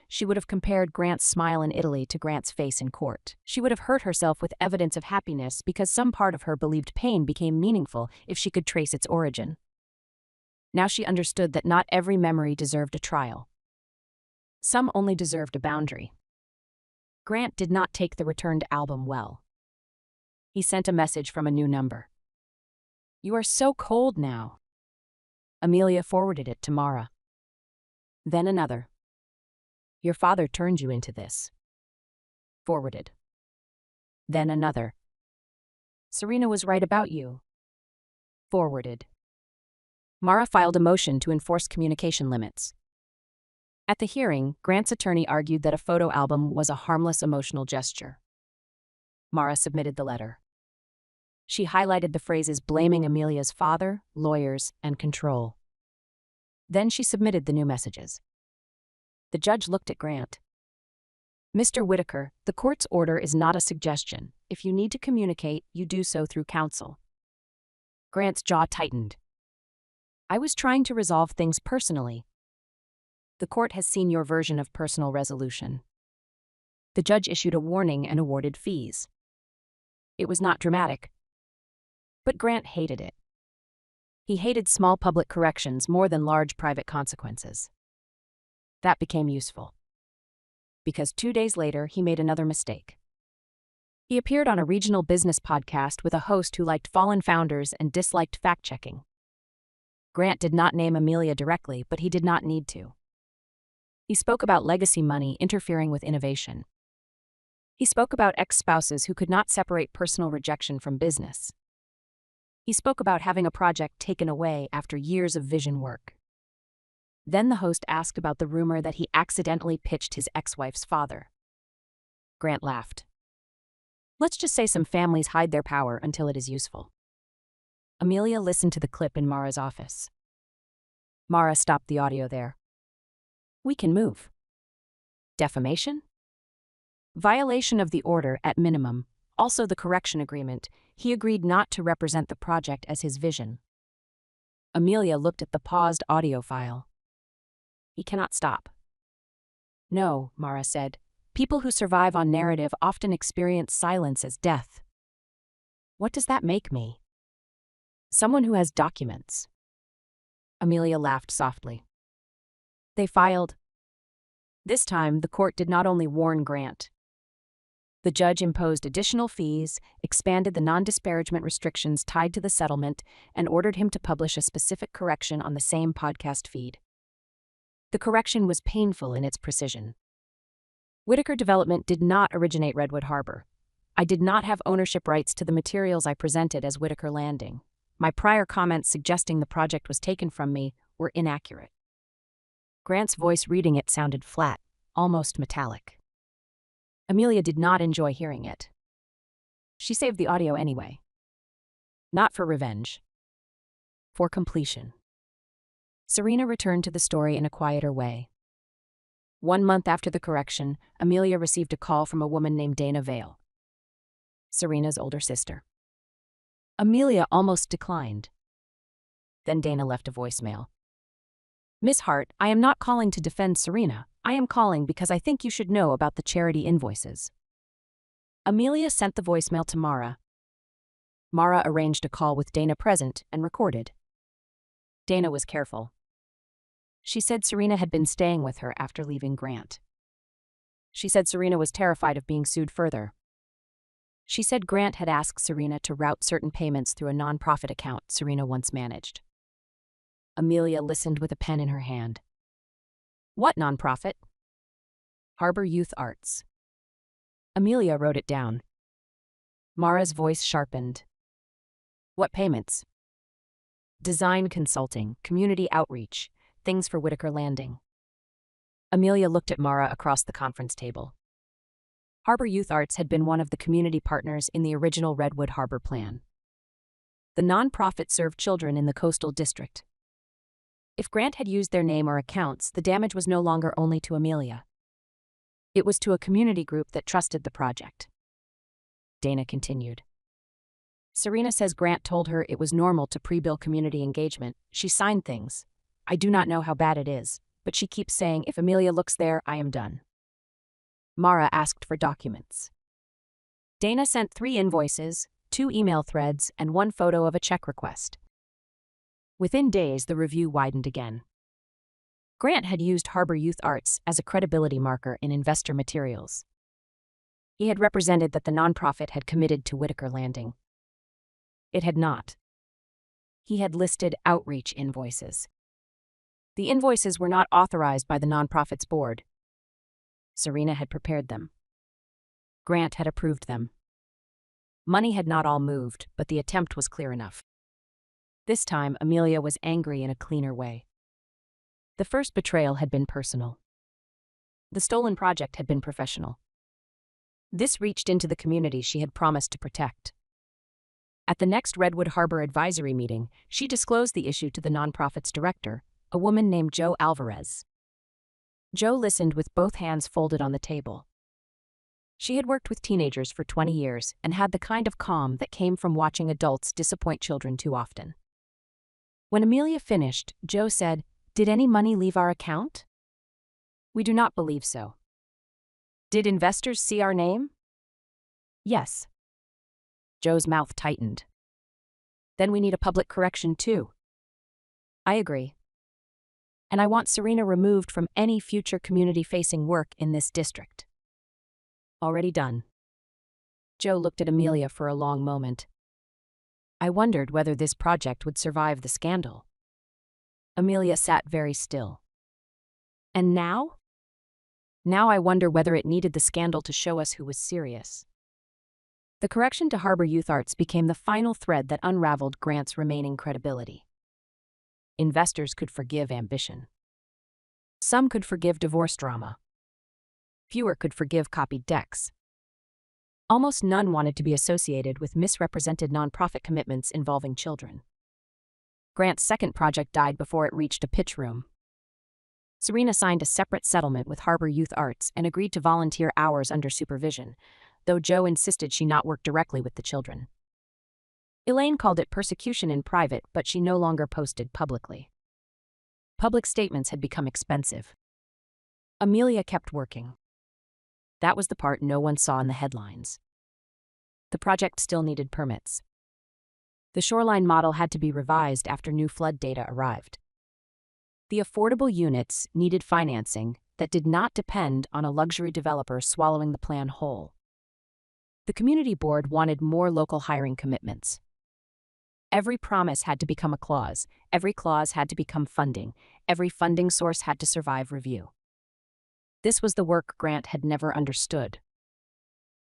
She would have compared Grant's smile in Italy to Grant's face in court. She would have hurt herself with evidence of happiness because some part of her believed pain became meaningful if she could trace its origin. Now she understood that not every memory deserved a trial. Some only deserved a boundary. Grant did not take the returned album well. He sent a message from a new number. You are so cold now. Amelia forwarded it to Mara. Then another. Your father turned you into this. Forwarded. Then another. Serena was right about you. Forwarded. Mara filed a motion to enforce communication limits. At the hearing, Grant's attorney argued that a photo album was a harmless emotional gesture. Mara submitted the letter. She highlighted the phrases blaming Amelia's father, lawyers, and control. Then she submitted the new messages. The judge looked at Grant. Mr. Whitaker, the court's order is not a suggestion. If you need to communicate, you do so through counsel. Grant's jaw tightened. I was trying to resolve things personally. The court has seen your version of personal resolution. The judge issued a warning and awarded fees. It was not dramatic. But Grant hated it. He hated small public corrections more than large private consequences. That became useful. Because 2 days later, he made another mistake. He appeared on a regional business podcast with a host who liked fallen founders and disliked fact-checking. Grant did not name Amelia directly, but he did not need to. He spoke about legacy money interfering with innovation. He spoke about ex-spouses who could not separate personal rejection from business. He spoke about having a project taken away after years of vision work. Then the host asked about the rumor that he accidentally pitched his ex-wife's father. Grant laughed. Let's just say some families hide their power until it is useful. Amelia listened to the clip in Mara's office. Mara stopped the audio there. We can move. Defamation? Violation of the order at minimum, also the correction agreement. He agreed not to represent the project as his vision. Amelia looked at the paused audio file. He cannot stop. No, Mara said. People who survive on narrative often experience silence as death. What does that make me? Someone who has documents. Amelia laughed softly. They filed. This time, the court did not only warn Grant. The judge imposed additional fees, expanded the non-disparagement restrictions tied to the settlement, and ordered him to publish a specific correction on the same podcast feed. The correction was painful in its precision. Whitaker Development did not originate Redwood Harbor. I did not have ownership rights to the materials I presented as Whitaker Landing. My prior comments suggesting the project was taken from me were inaccurate. Grant's voice reading it sounded flat, almost metallic. Amelia did not enjoy hearing it. She saved the audio anyway. Not for revenge. For completion. Serena returned to the story in a quieter way. 1 month after the correction, Amelia received a call from a woman named Dana Vale, Serena's older sister. Amelia almost declined. Then Dana left a voicemail. Miss Hart, I am not calling to defend Serena. I am calling because I think you should know about the charity invoices. Amelia sent the voicemail to Mara. Mara arranged a call with Dana present and recorded. Dana was careful. She said Serena had been staying with her after leaving Grant. She said Serena was terrified of being sued further. She said Grant had asked Serena to route certain payments through a nonprofit account Serena once managed. Amelia listened with a pen in her hand. What nonprofit? Harbor Youth Arts. Amelia wrote it down. Mara's voice sharpened. What payments? Design consulting, community outreach, things for Whitaker Landing. Amelia looked at Mara across the conference table. Harbor Youth Arts had been one of the community partners in the original Redwood Harbor Plan. The nonprofit served children in the coastal district. If Grant had used their name or accounts, the damage was no longer only to Amelia. It was to a community group that trusted the project. Dana continued. Serena says Grant told her it was normal to pre-bill community engagement. She signed things. I do not know how bad it is, but she keeps saying if Amelia looks there, I am done. Mara asked for documents. Dana sent 3 invoices, 2 email threads, and 1 photo of a check request. Within days, the review widened again. Grant had used Harbor Youth Arts as a credibility marker in investor materials. He had represented that the nonprofit had committed to Whitaker Landing. It had not. He had listed outreach invoices. The invoices were not authorized by the nonprofit's board. Serena had prepared them. Grant had approved them. Money had not all moved, but the attempt was clear enough. This time, Amelia was angry in a cleaner way. The first betrayal had been personal. The stolen project had been professional. This reached into the community she had promised to protect. At the next Redwood Harbor advisory meeting, she disclosed the issue to the nonprofit's director, a woman named Jo Alvarez. Jo listened with both hands folded on the table. She had worked with teenagers for 20 years and had the kind of calm that came from watching adults disappoint children too often. When Amelia finished, Jo said, "Did any money leave our account?" "We do not believe so." "Did investors see our name?" "Yes." Jo's mouth tightened. "Then we need a public correction too." "I agree. And I want Serena removed from any future community-facing work in this district." "Already done." Jo looked at Amelia for a long moment. I wondered whether this project would survive the scandal. Amelia sat very still. And now? Now I wonder whether it needed the scandal to show us who was serious. The correction to Harbor Youth Arts became the final thread that unraveled Grant's remaining credibility. Investors could forgive ambition. Some could forgive divorce drama. Fewer could forgive copied decks. Almost none wanted to be associated with misrepresented nonprofit commitments involving children. Grant's second project died before it reached a pitch room. Serena signed a separate settlement with Harbor Youth Arts and agreed to volunteer hours under supervision, though Jo insisted she not work directly with the children. Elaine called it persecution in private, but she no longer posted publicly. Public statements had become expensive. Amelia kept working. That was the part no one saw in the headlines. The project still needed permits. The shoreline model had to be revised after new flood data arrived. The affordable units needed financing that did not depend on a luxury developer swallowing the plan whole. The community board wanted more local hiring commitments. Every promise had to become a clause. Every clause had to become funding. Every funding source had to survive review. This was the work Grant had never understood.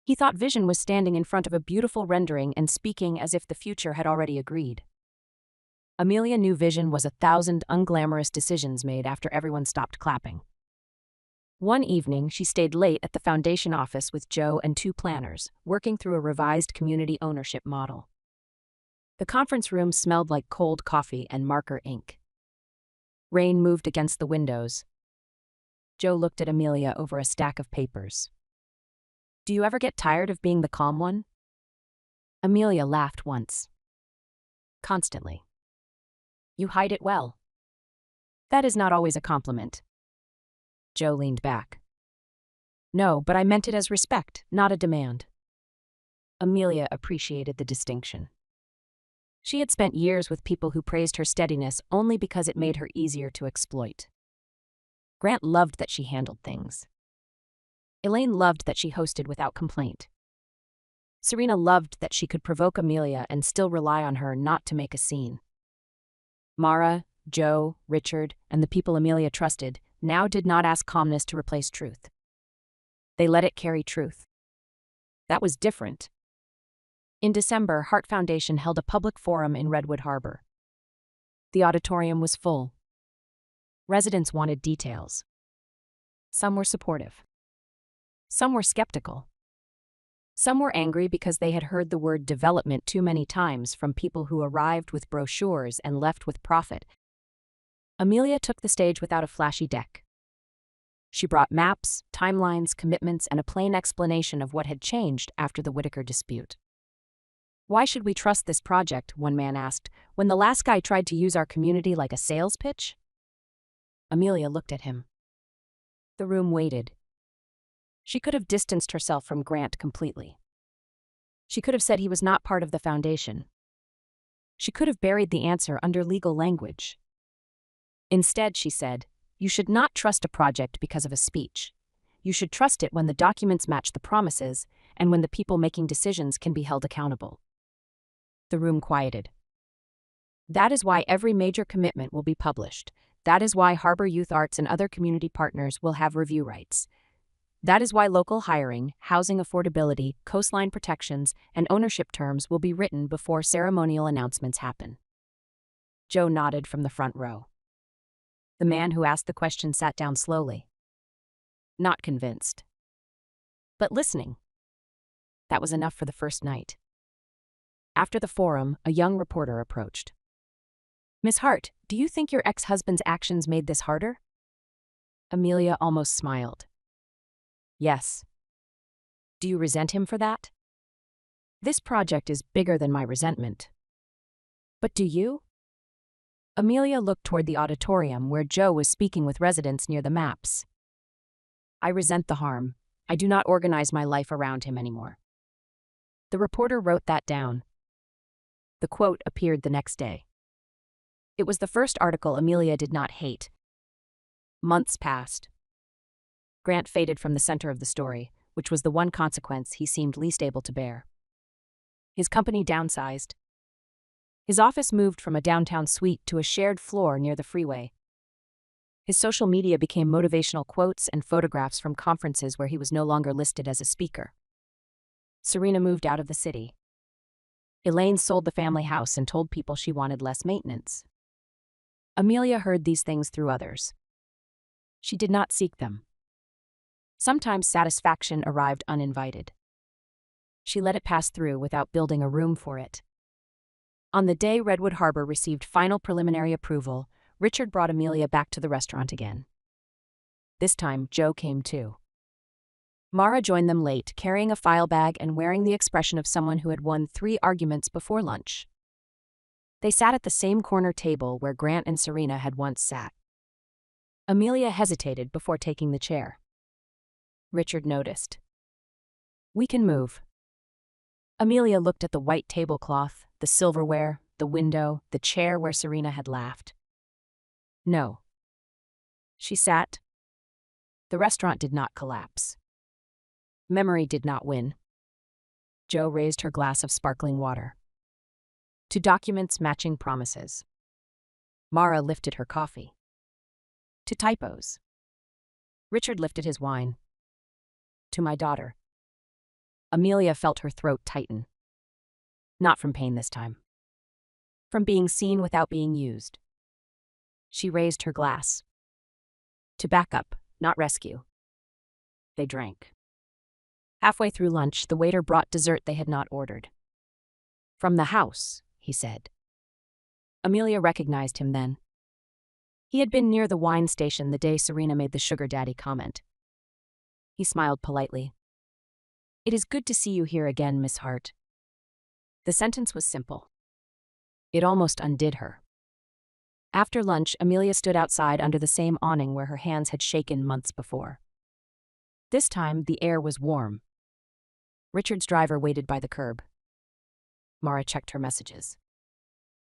He thought Vision was standing in front of a beautiful rendering and speaking as if the future had already agreed. Amelia knew Vision was 1,000 unglamorous decisions made after everyone stopped clapping. One evening, she stayed late at the foundation office with Jo and 2 planners, working through a revised community ownership model. The conference room smelled like cold coffee and marker ink. Rain moved against the windows. Jo looked at Amelia over a stack of papers. "Do you ever get tired of being the calm one?" Amelia laughed once. "Constantly." You hide it well. That is not always a compliment. Joe leaned back. No, but I meant it as respect, not a demand. Amelia appreciated the distinction. She had spent years with people who praised her steadiness only because it made her easier to exploit. Grant loved that she handled things. Elaine loved that she hosted without complaint. Serena loved that she could provoke Amelia and still rely on her not to make a scene. Mara, Joe, Richard, and the people Amelia trusted now did not ask calmness to replace truth. They let it carry truth. That was different. In December, Hart Foundation held a public forum in Redwood Harbor. The auditorium was full. Residents wanted details. Some were supportive. Some were skeptical. Some were angry because they had heard the word development too many times from people who arrived with brochures and left with profit. Amelia took the stage without a flashy deck. She brought maps, timelines, commitments, and a plain explanation of what had changed after the Whitaker dispute. Why should we trust this project, one man asked, when the last guy tried to use our community like a sales pitch? Amelia looked at him. The room waited. She could have distanced herself from Grant completely. She could have said he was not part of the foundation. She could have buried the answer under legal language. Instead, she said, "You should not trust a project because of a speech. You should trust it when the documents match the promises and when the people making decisions can be held accountable." The room quieted. That is why every major commitment will be published. That is why Harbor Youth Arts and other community partners will have review rights. That is why local hiring, housing affordability, coastline protections, and ownership terms will be written before ceremonial announcements happen. Joe nodded from the front row. The man who asked the question sat down slowly. Not convinced, but listening. That was enough for the first night. After the forum, a young reporter approached. "Miss Hart, do you think your ex-husband's actions made this harder?" Amelia almost smiled. "Yes." "Do you resent him for that?" "This project is bigger than my resentment." "But do you?" Amelia looked toward the auditorium where Joe was speaking with residents near the maps. "I resent the harm. I do not organize my life around him anymore." The reporter wrote that down. The quote appeared the next day. It was the first article Amelia did not hate. Months passed. Grant faded from the center of the story, which was the one consequence he seemed least able to bear. His company downsized. His office moved from a downtown suite to a shared floor near the freeway. His social media became motivational quotes and photographs from conferences where he was no longer listed as a speaker. Serena moved out of the city. Elaine sold the family house and told people she wanted less maintenance. Amelia heard these things through others. She did not seek them. Sometimes satisfaction arrived uninvited. She let it pass through without building a room for it. On the day Redwood Harbor received final preliminary approval, Richard brought Amelia back to the restaurant again. This time, Joe came too. Mara joined them late, carrying a file bag and wearing the expression of someone who had won 3 arguments before lunch. They sat at the same corner table where Grant and Serena had once sat. Amelia hesitated before taking the chair. Richard noticed. "We can move." Amelia looked at the white tablecloth, the silverware, the window, the chair where Serena had laughed. "No." She sat. The restaurant did not collapse. Memory did not win. Joe raised her glass of sparkling water. To documents matching promises. Mara lifted her coffee. To typos. Richard lifted his wine. To my daughter. Amelia felt her throat tighten. Not from pain this time. From being seen without being used. She raised her glass. To backup, not rescue. They drank. Halfway through lunch, the waiter brought dessert they had not ordered. "From the house," he said. Amelia recognized him then. He had been near the wine station the day Serena made the sugar daddy comment. He smiled politely. "It is good to see you here again, Miss Hart." The sentence was simple. It almost undid her. After lunch, Amelia stood outside under the same awning where her hands had shaken months before. This time, the air was warm. Richard's driver waited by the curb. Mara checked her messages.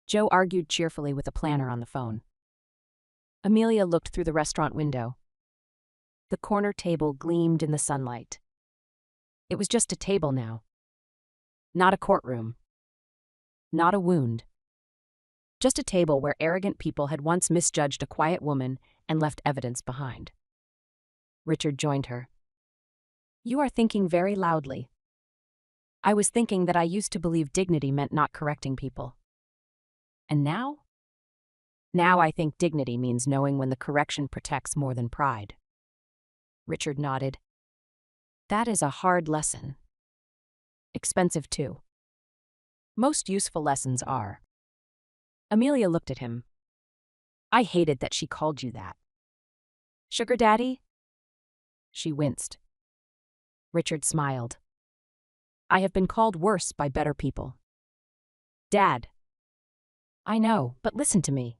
Joe argued cheerfully with a planner on the phone. Amelia looked through the restaurant window. The corner table gleamed in the sunlight. It was just a table now. Not a courtroom. Not a wound. Just a table where arrogant people had once misjudged a quiet woman and left evidence behind. Richard joined her. "You are thinking very loudly." "I was thinking that I used to believe dignity meant not correcting people. And now? Now I think dignity means knowing when the correction protects more than pride." Richard nodded. "That is a hard lesson. Expensive too. Most useful lessons are." Amelia looked at him. "I hated that she called you that." "Sugar daddy?" She winced. Richard smiled. "I have been called worse by better people." "Dad." "I know, but listen to me."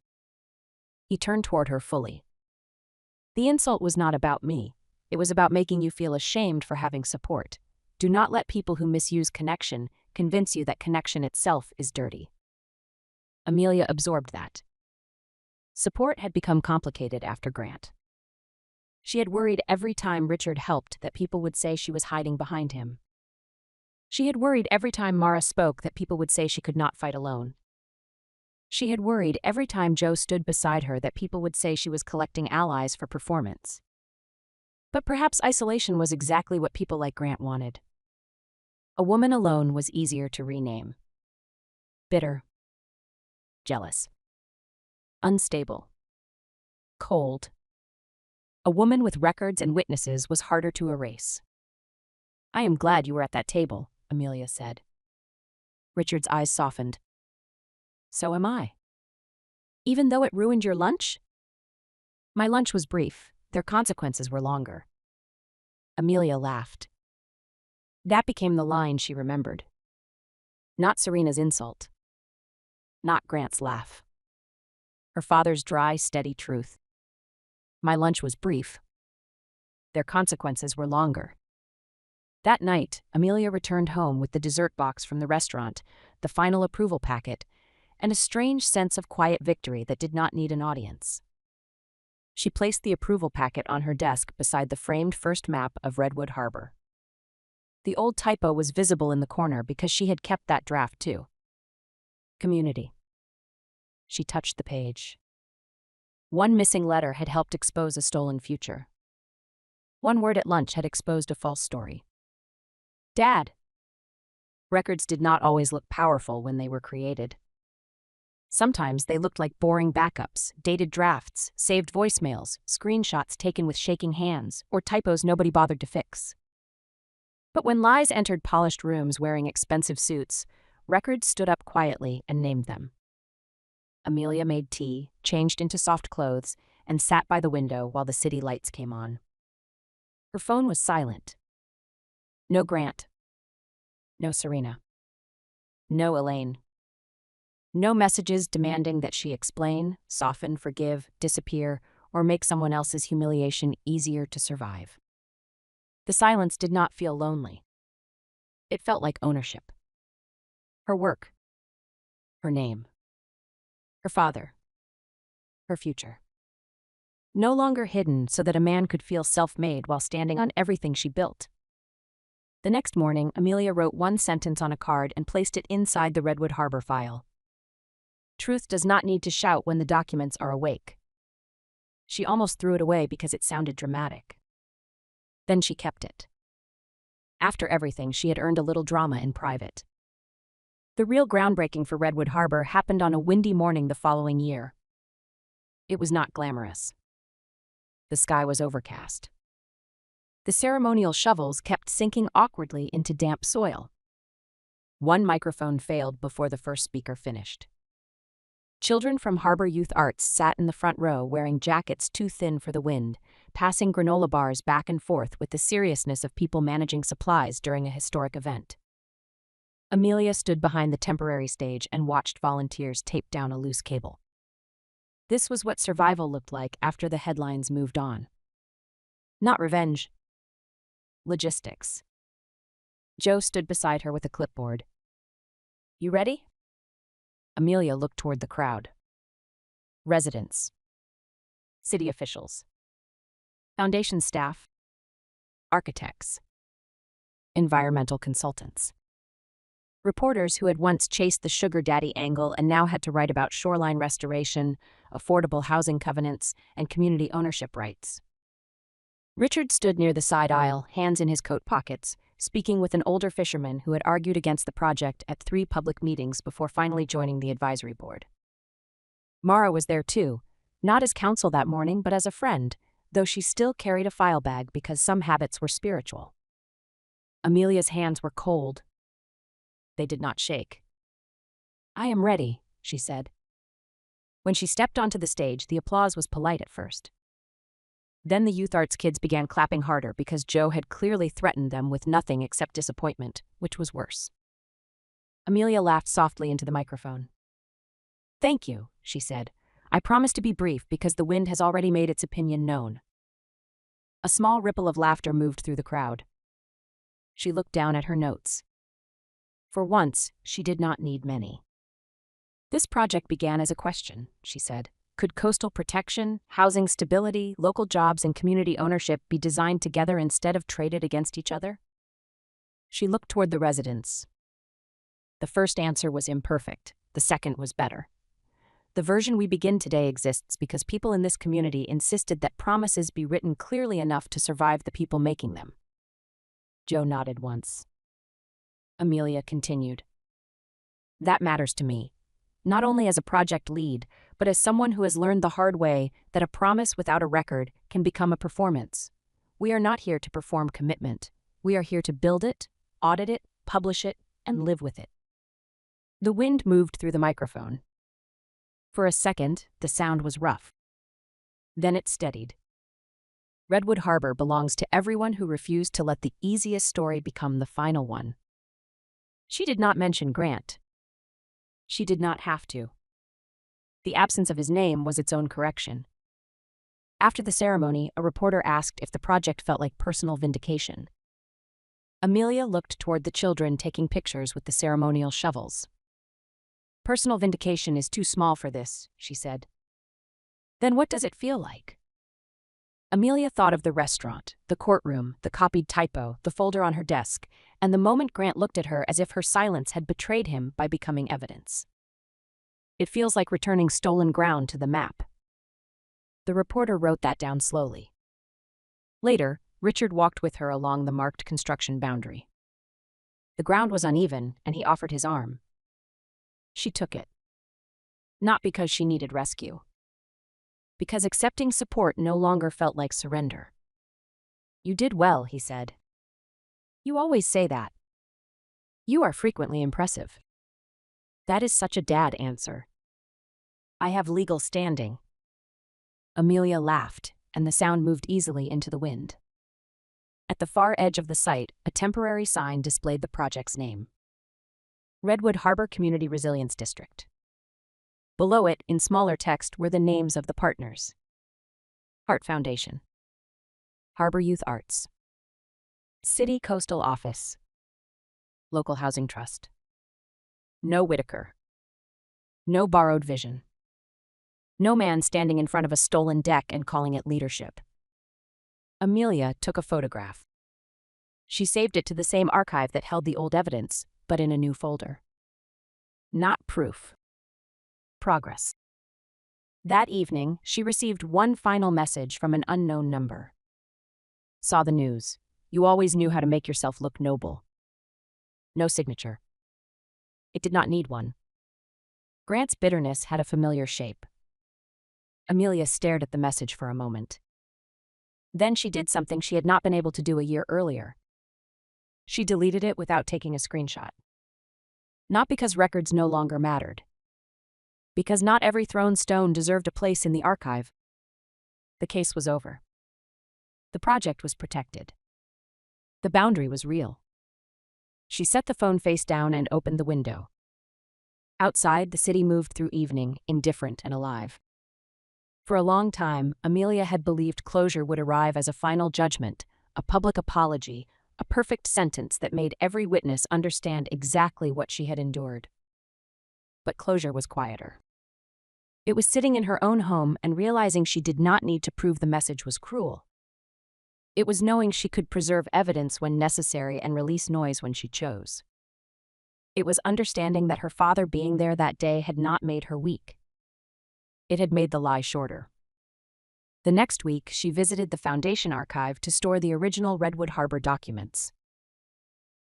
He turned toward her fully. "The insult was not about me. It was about making you feel ashamed for having support. Do not let people who misuse connection convince you that connection itself is dirty." Amelia absorbed that. Support had become complicated after Grant. She had worried every time Richard helped that people would say she was hiding behind him. She had worried every time Mara spoke that people would say she could not fight alone. She had worried every time Joe stood beside her that people would say she was collecting allies for performance. But perhaps isolation was exactly what people like Grant wanted. A woman alone was easier to rename. Bitter. Jealous. Unstable. Cold. A woman with records and witnesses was harder to erase. "I am glad you were at that table," Amelia said. Richard's eyes softened. "So am I." "Even though it ruined your lunch?" "My lunch was brief. Their consequences were longer." Amelia laughed. That became the line she remembered. Not Serena's insult. Not Grant's laugh. Her father's dry, steady truth. My lunch was brief. Their consequences were longer. That night, Amelia returned home with the dessert box from the restaurant, the final approval packet, and a strange sense of quiet victory that did not need an audience. She placed the approval packet on her desk beside the framed first map of Redwood Harbor. The old typo was visible in the corner because she had kept that draft too. Community. She touched the page. One missing letter had helped expose a stolen future. One word at lunch had exposed a false story. Dad. Records did not always look powerful when they were created. Sometimes they looked like boring backups, dated drafts, saved voicemails, screenshots taken with shaking hands, or typos nobody bothered to fix. But when lies entered polished rooms wearing expensive suits, records stood up quietly and named them. Amelia made tea, changed into soft clothes, and sat by the window while the city lights came on. Her phone was silent. No Grant. No Serena. No Elaine. No messages demanding that she explain, soften, forgive, disappear, or make someone else's humiliation easier to survive. The silence did not feel lonely. It felt like ownership. Her work. Her name. Her father. Her future. No longer hidden so that a man could feel self-made while standing on everything she built. The next morning, Amelia wrote one sentence on a card and placed it inside the Redwood Harbor file. Truth does not need to shout when the documents are awake. She almost threw it away because it sounded dramatic. Then she kept it. After everything, she had earned a little drama in private. The real groundbreaking for Redwood Harbor happened on a windy morning the following year. It was not glamorous. The sky was overcast. The ceremonial shovels kept sinking awkwardly into damp soil. One microphone failed before the first speaker finished. Children from Harbor Youth Arts sat in the front row wearing jackets too thin for the wind, passing granola bars back and forth with the seriousness of people managing supplies during a historic event. Amelia stood behind the temporary stage and watched volunteers tape down a loose cable. This was what survival looked like after the headlines moved on. Not revenge. Logistics. Joe stood beside her with a clipboard. You ready? Amelia looked toward the crowd. Residents. City officials. Foundation staff. Architects. Environmental consultants. Reporters who had once chased the sugar daddy angle and now had to write about shoreline restoration, affordable housing covenants, and community ownership rights. Richard stood near the side aisle, hands in his coat pockets, speaking with an older fisherman who had argued against the project at 3 public meetings before finally joining the advisory board. Mara was there too, not as counsel that morning but as a friend, though she still carried a file bag because some habits were spiritual. Amelia's hands were cold. They did not shake. I am ready, she said. When she stepped onto the stage, the applause was polite at first. Then the youth arts kids began clapping harder because Joe had clearly threatened them with nothing except disappointment, which was worse. Amelia laughed softly into the microphone. Thank you, she said. I promise to be brief because the wind has already made its opinion known. A small ripple of laughter moved through the crowd. She looked down at her notes. For once, she did not need many. This project began as a question, she said. Could coastal protection, housing stability, local jobs, and community ownership be designed together instead of traded against each other? She looked toward the residents. The first answer was imperfect. The second was better. The version we begin today exists because people in this community insisted that promises be written clearly enough to survive the people making them. Joe nodded once. Amelia continued. That matters to me, not only as a project lead, but as someone who has learned the hard way that a promise without a record can become a performance. We are not here to perform commitment. We are here to build it, audit it, publish it, and live with it. The wind moved through the microphone. For a second, the sound was rough. Then it steadied. Redwood Harbor belongs to everyone who refused to let the easiest story become the final one. She did not mention Grant. She did not have to. The absence of his name was its own correction. After the ceremony, a reporter asked if the project felt like personal vindication. Amelia looked toward the children taking pictures with the ceremonial shovels. Personal vindication is too small for this, she said. Then what does it feel like? Amelia thought of the restaurant, the courtroom, the copied typo, the folder on her desk, and the moment Grant looked at her as if her silence had betrayed him by becoming evidence. It feels like returning stolen ground to the map. The reporter wrote that down slowly. Later, Richard walked with her along the marked construction boundary. The ground was uneven, and he offered his arm. She took it. Not because she needed rescue. Because accepting support no longer felt like surrender. You did well, he said. You always say that. You are frequently impressive. That is such a dad answer. I have legal standing. Amelia laughed, and the sound moved easily into the wind. At the far edge of the site, a temporary sign displayed the project's name. Redwood Harbor Community Resilience District. Below it, in smaller text, were the names of the partners. Hart Foundation. Harbor Youth Arts. City Coastal Office. Local Housing Trust. No Whitaker. No borrowed vision. No man standing in front of a stolen deck and calling it leadership. Amelia took a photograph. She saved it to the same archive that held the old evidence, but in a new folder. Not proof. Progress. That evening, she received one final message from an unknown number. Saw the news. You always knew how to make yourself look noble. No signature. It did not need one. Grant's bitterness had a familiar shape. Amelia stared at the message for a moment. Then she did something she had not been able to do a year earlier. She deleted it without taking a screenshot. Not because records no longer mattered. Because not every thrown stone deserved a place in the archive. The case was over. The project was protected. The boundary was real. She set the phone face down and opened the window. Outside, the city moved through evening, indifferent and alive. For a long time, Amelia had believed closure would arrive as a final judgment, a public apology, a perfect sentence that made every witness understand exactly what she had endured. But closure was quieter. It was sitting in her own home and realizing she did not need to prove the message was cruel. It was knowing she could preserve evidence when necessary and release noise when she chose. It was understanding that her father being there that day had not made her weak. It had made the lie shorter. The next week, she visited the Foundation archive to store the original Redwood Harbor documents.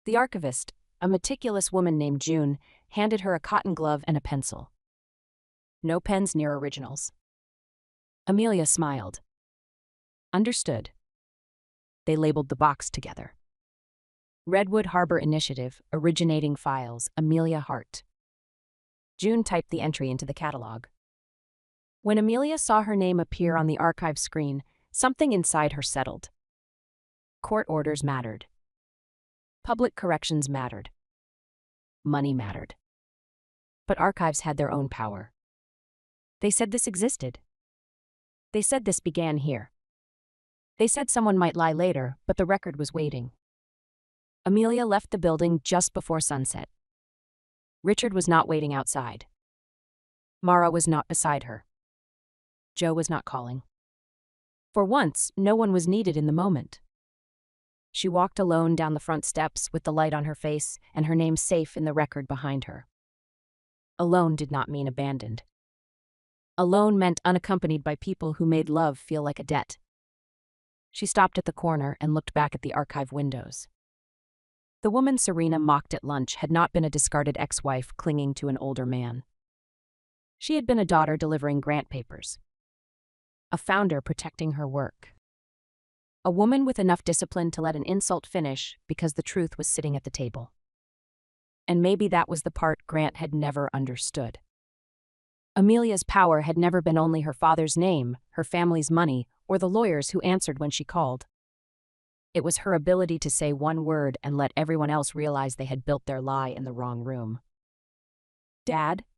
The archivist, a meticulous woman named June, handed her a cotton glove and a pencil. No pens near originals. Amelia smiled. Understood. They labeled the box together. Redwood Harbor Initiative, Originating Files, Amelia Hart. June typed the entry into the catalog. When Amelia saw her name appear on the archive screen, something inside her settled. Court orders mattered. Public corrections mattered. Money mattered. But archives had their own power. They said this existed. They said this began here. They said someone might lie later, but the record was waiting. Amelia left the building just before sunset. Richard was not waiting outside. Mara was not beside her. Joe was not calling. For once, no one was needed in the moment. She walked alone down the front steps with the light on her face and her name safe in the record behind her. Alone did not mean abandoned. Alone meant unaccompanied by people who made love feel like a debt. She stopped at the corner and looked back at the archive windows. The woman Serena mocked at lunch had not been a discarded ex-wife clinging to an older man. She had been a daughter delivering grant papers. A founder protecting her work. A woman with enough discipline to let an insult finish because the truth was sitting at the table. And maybe that was the part Grant had never understood. Amelia's power had never been only her father's name, her family's money, or the lawyers who answered when she called. It was her ability to say one word and let everyone else realize they had built their lie in the wrong room. "Dad?"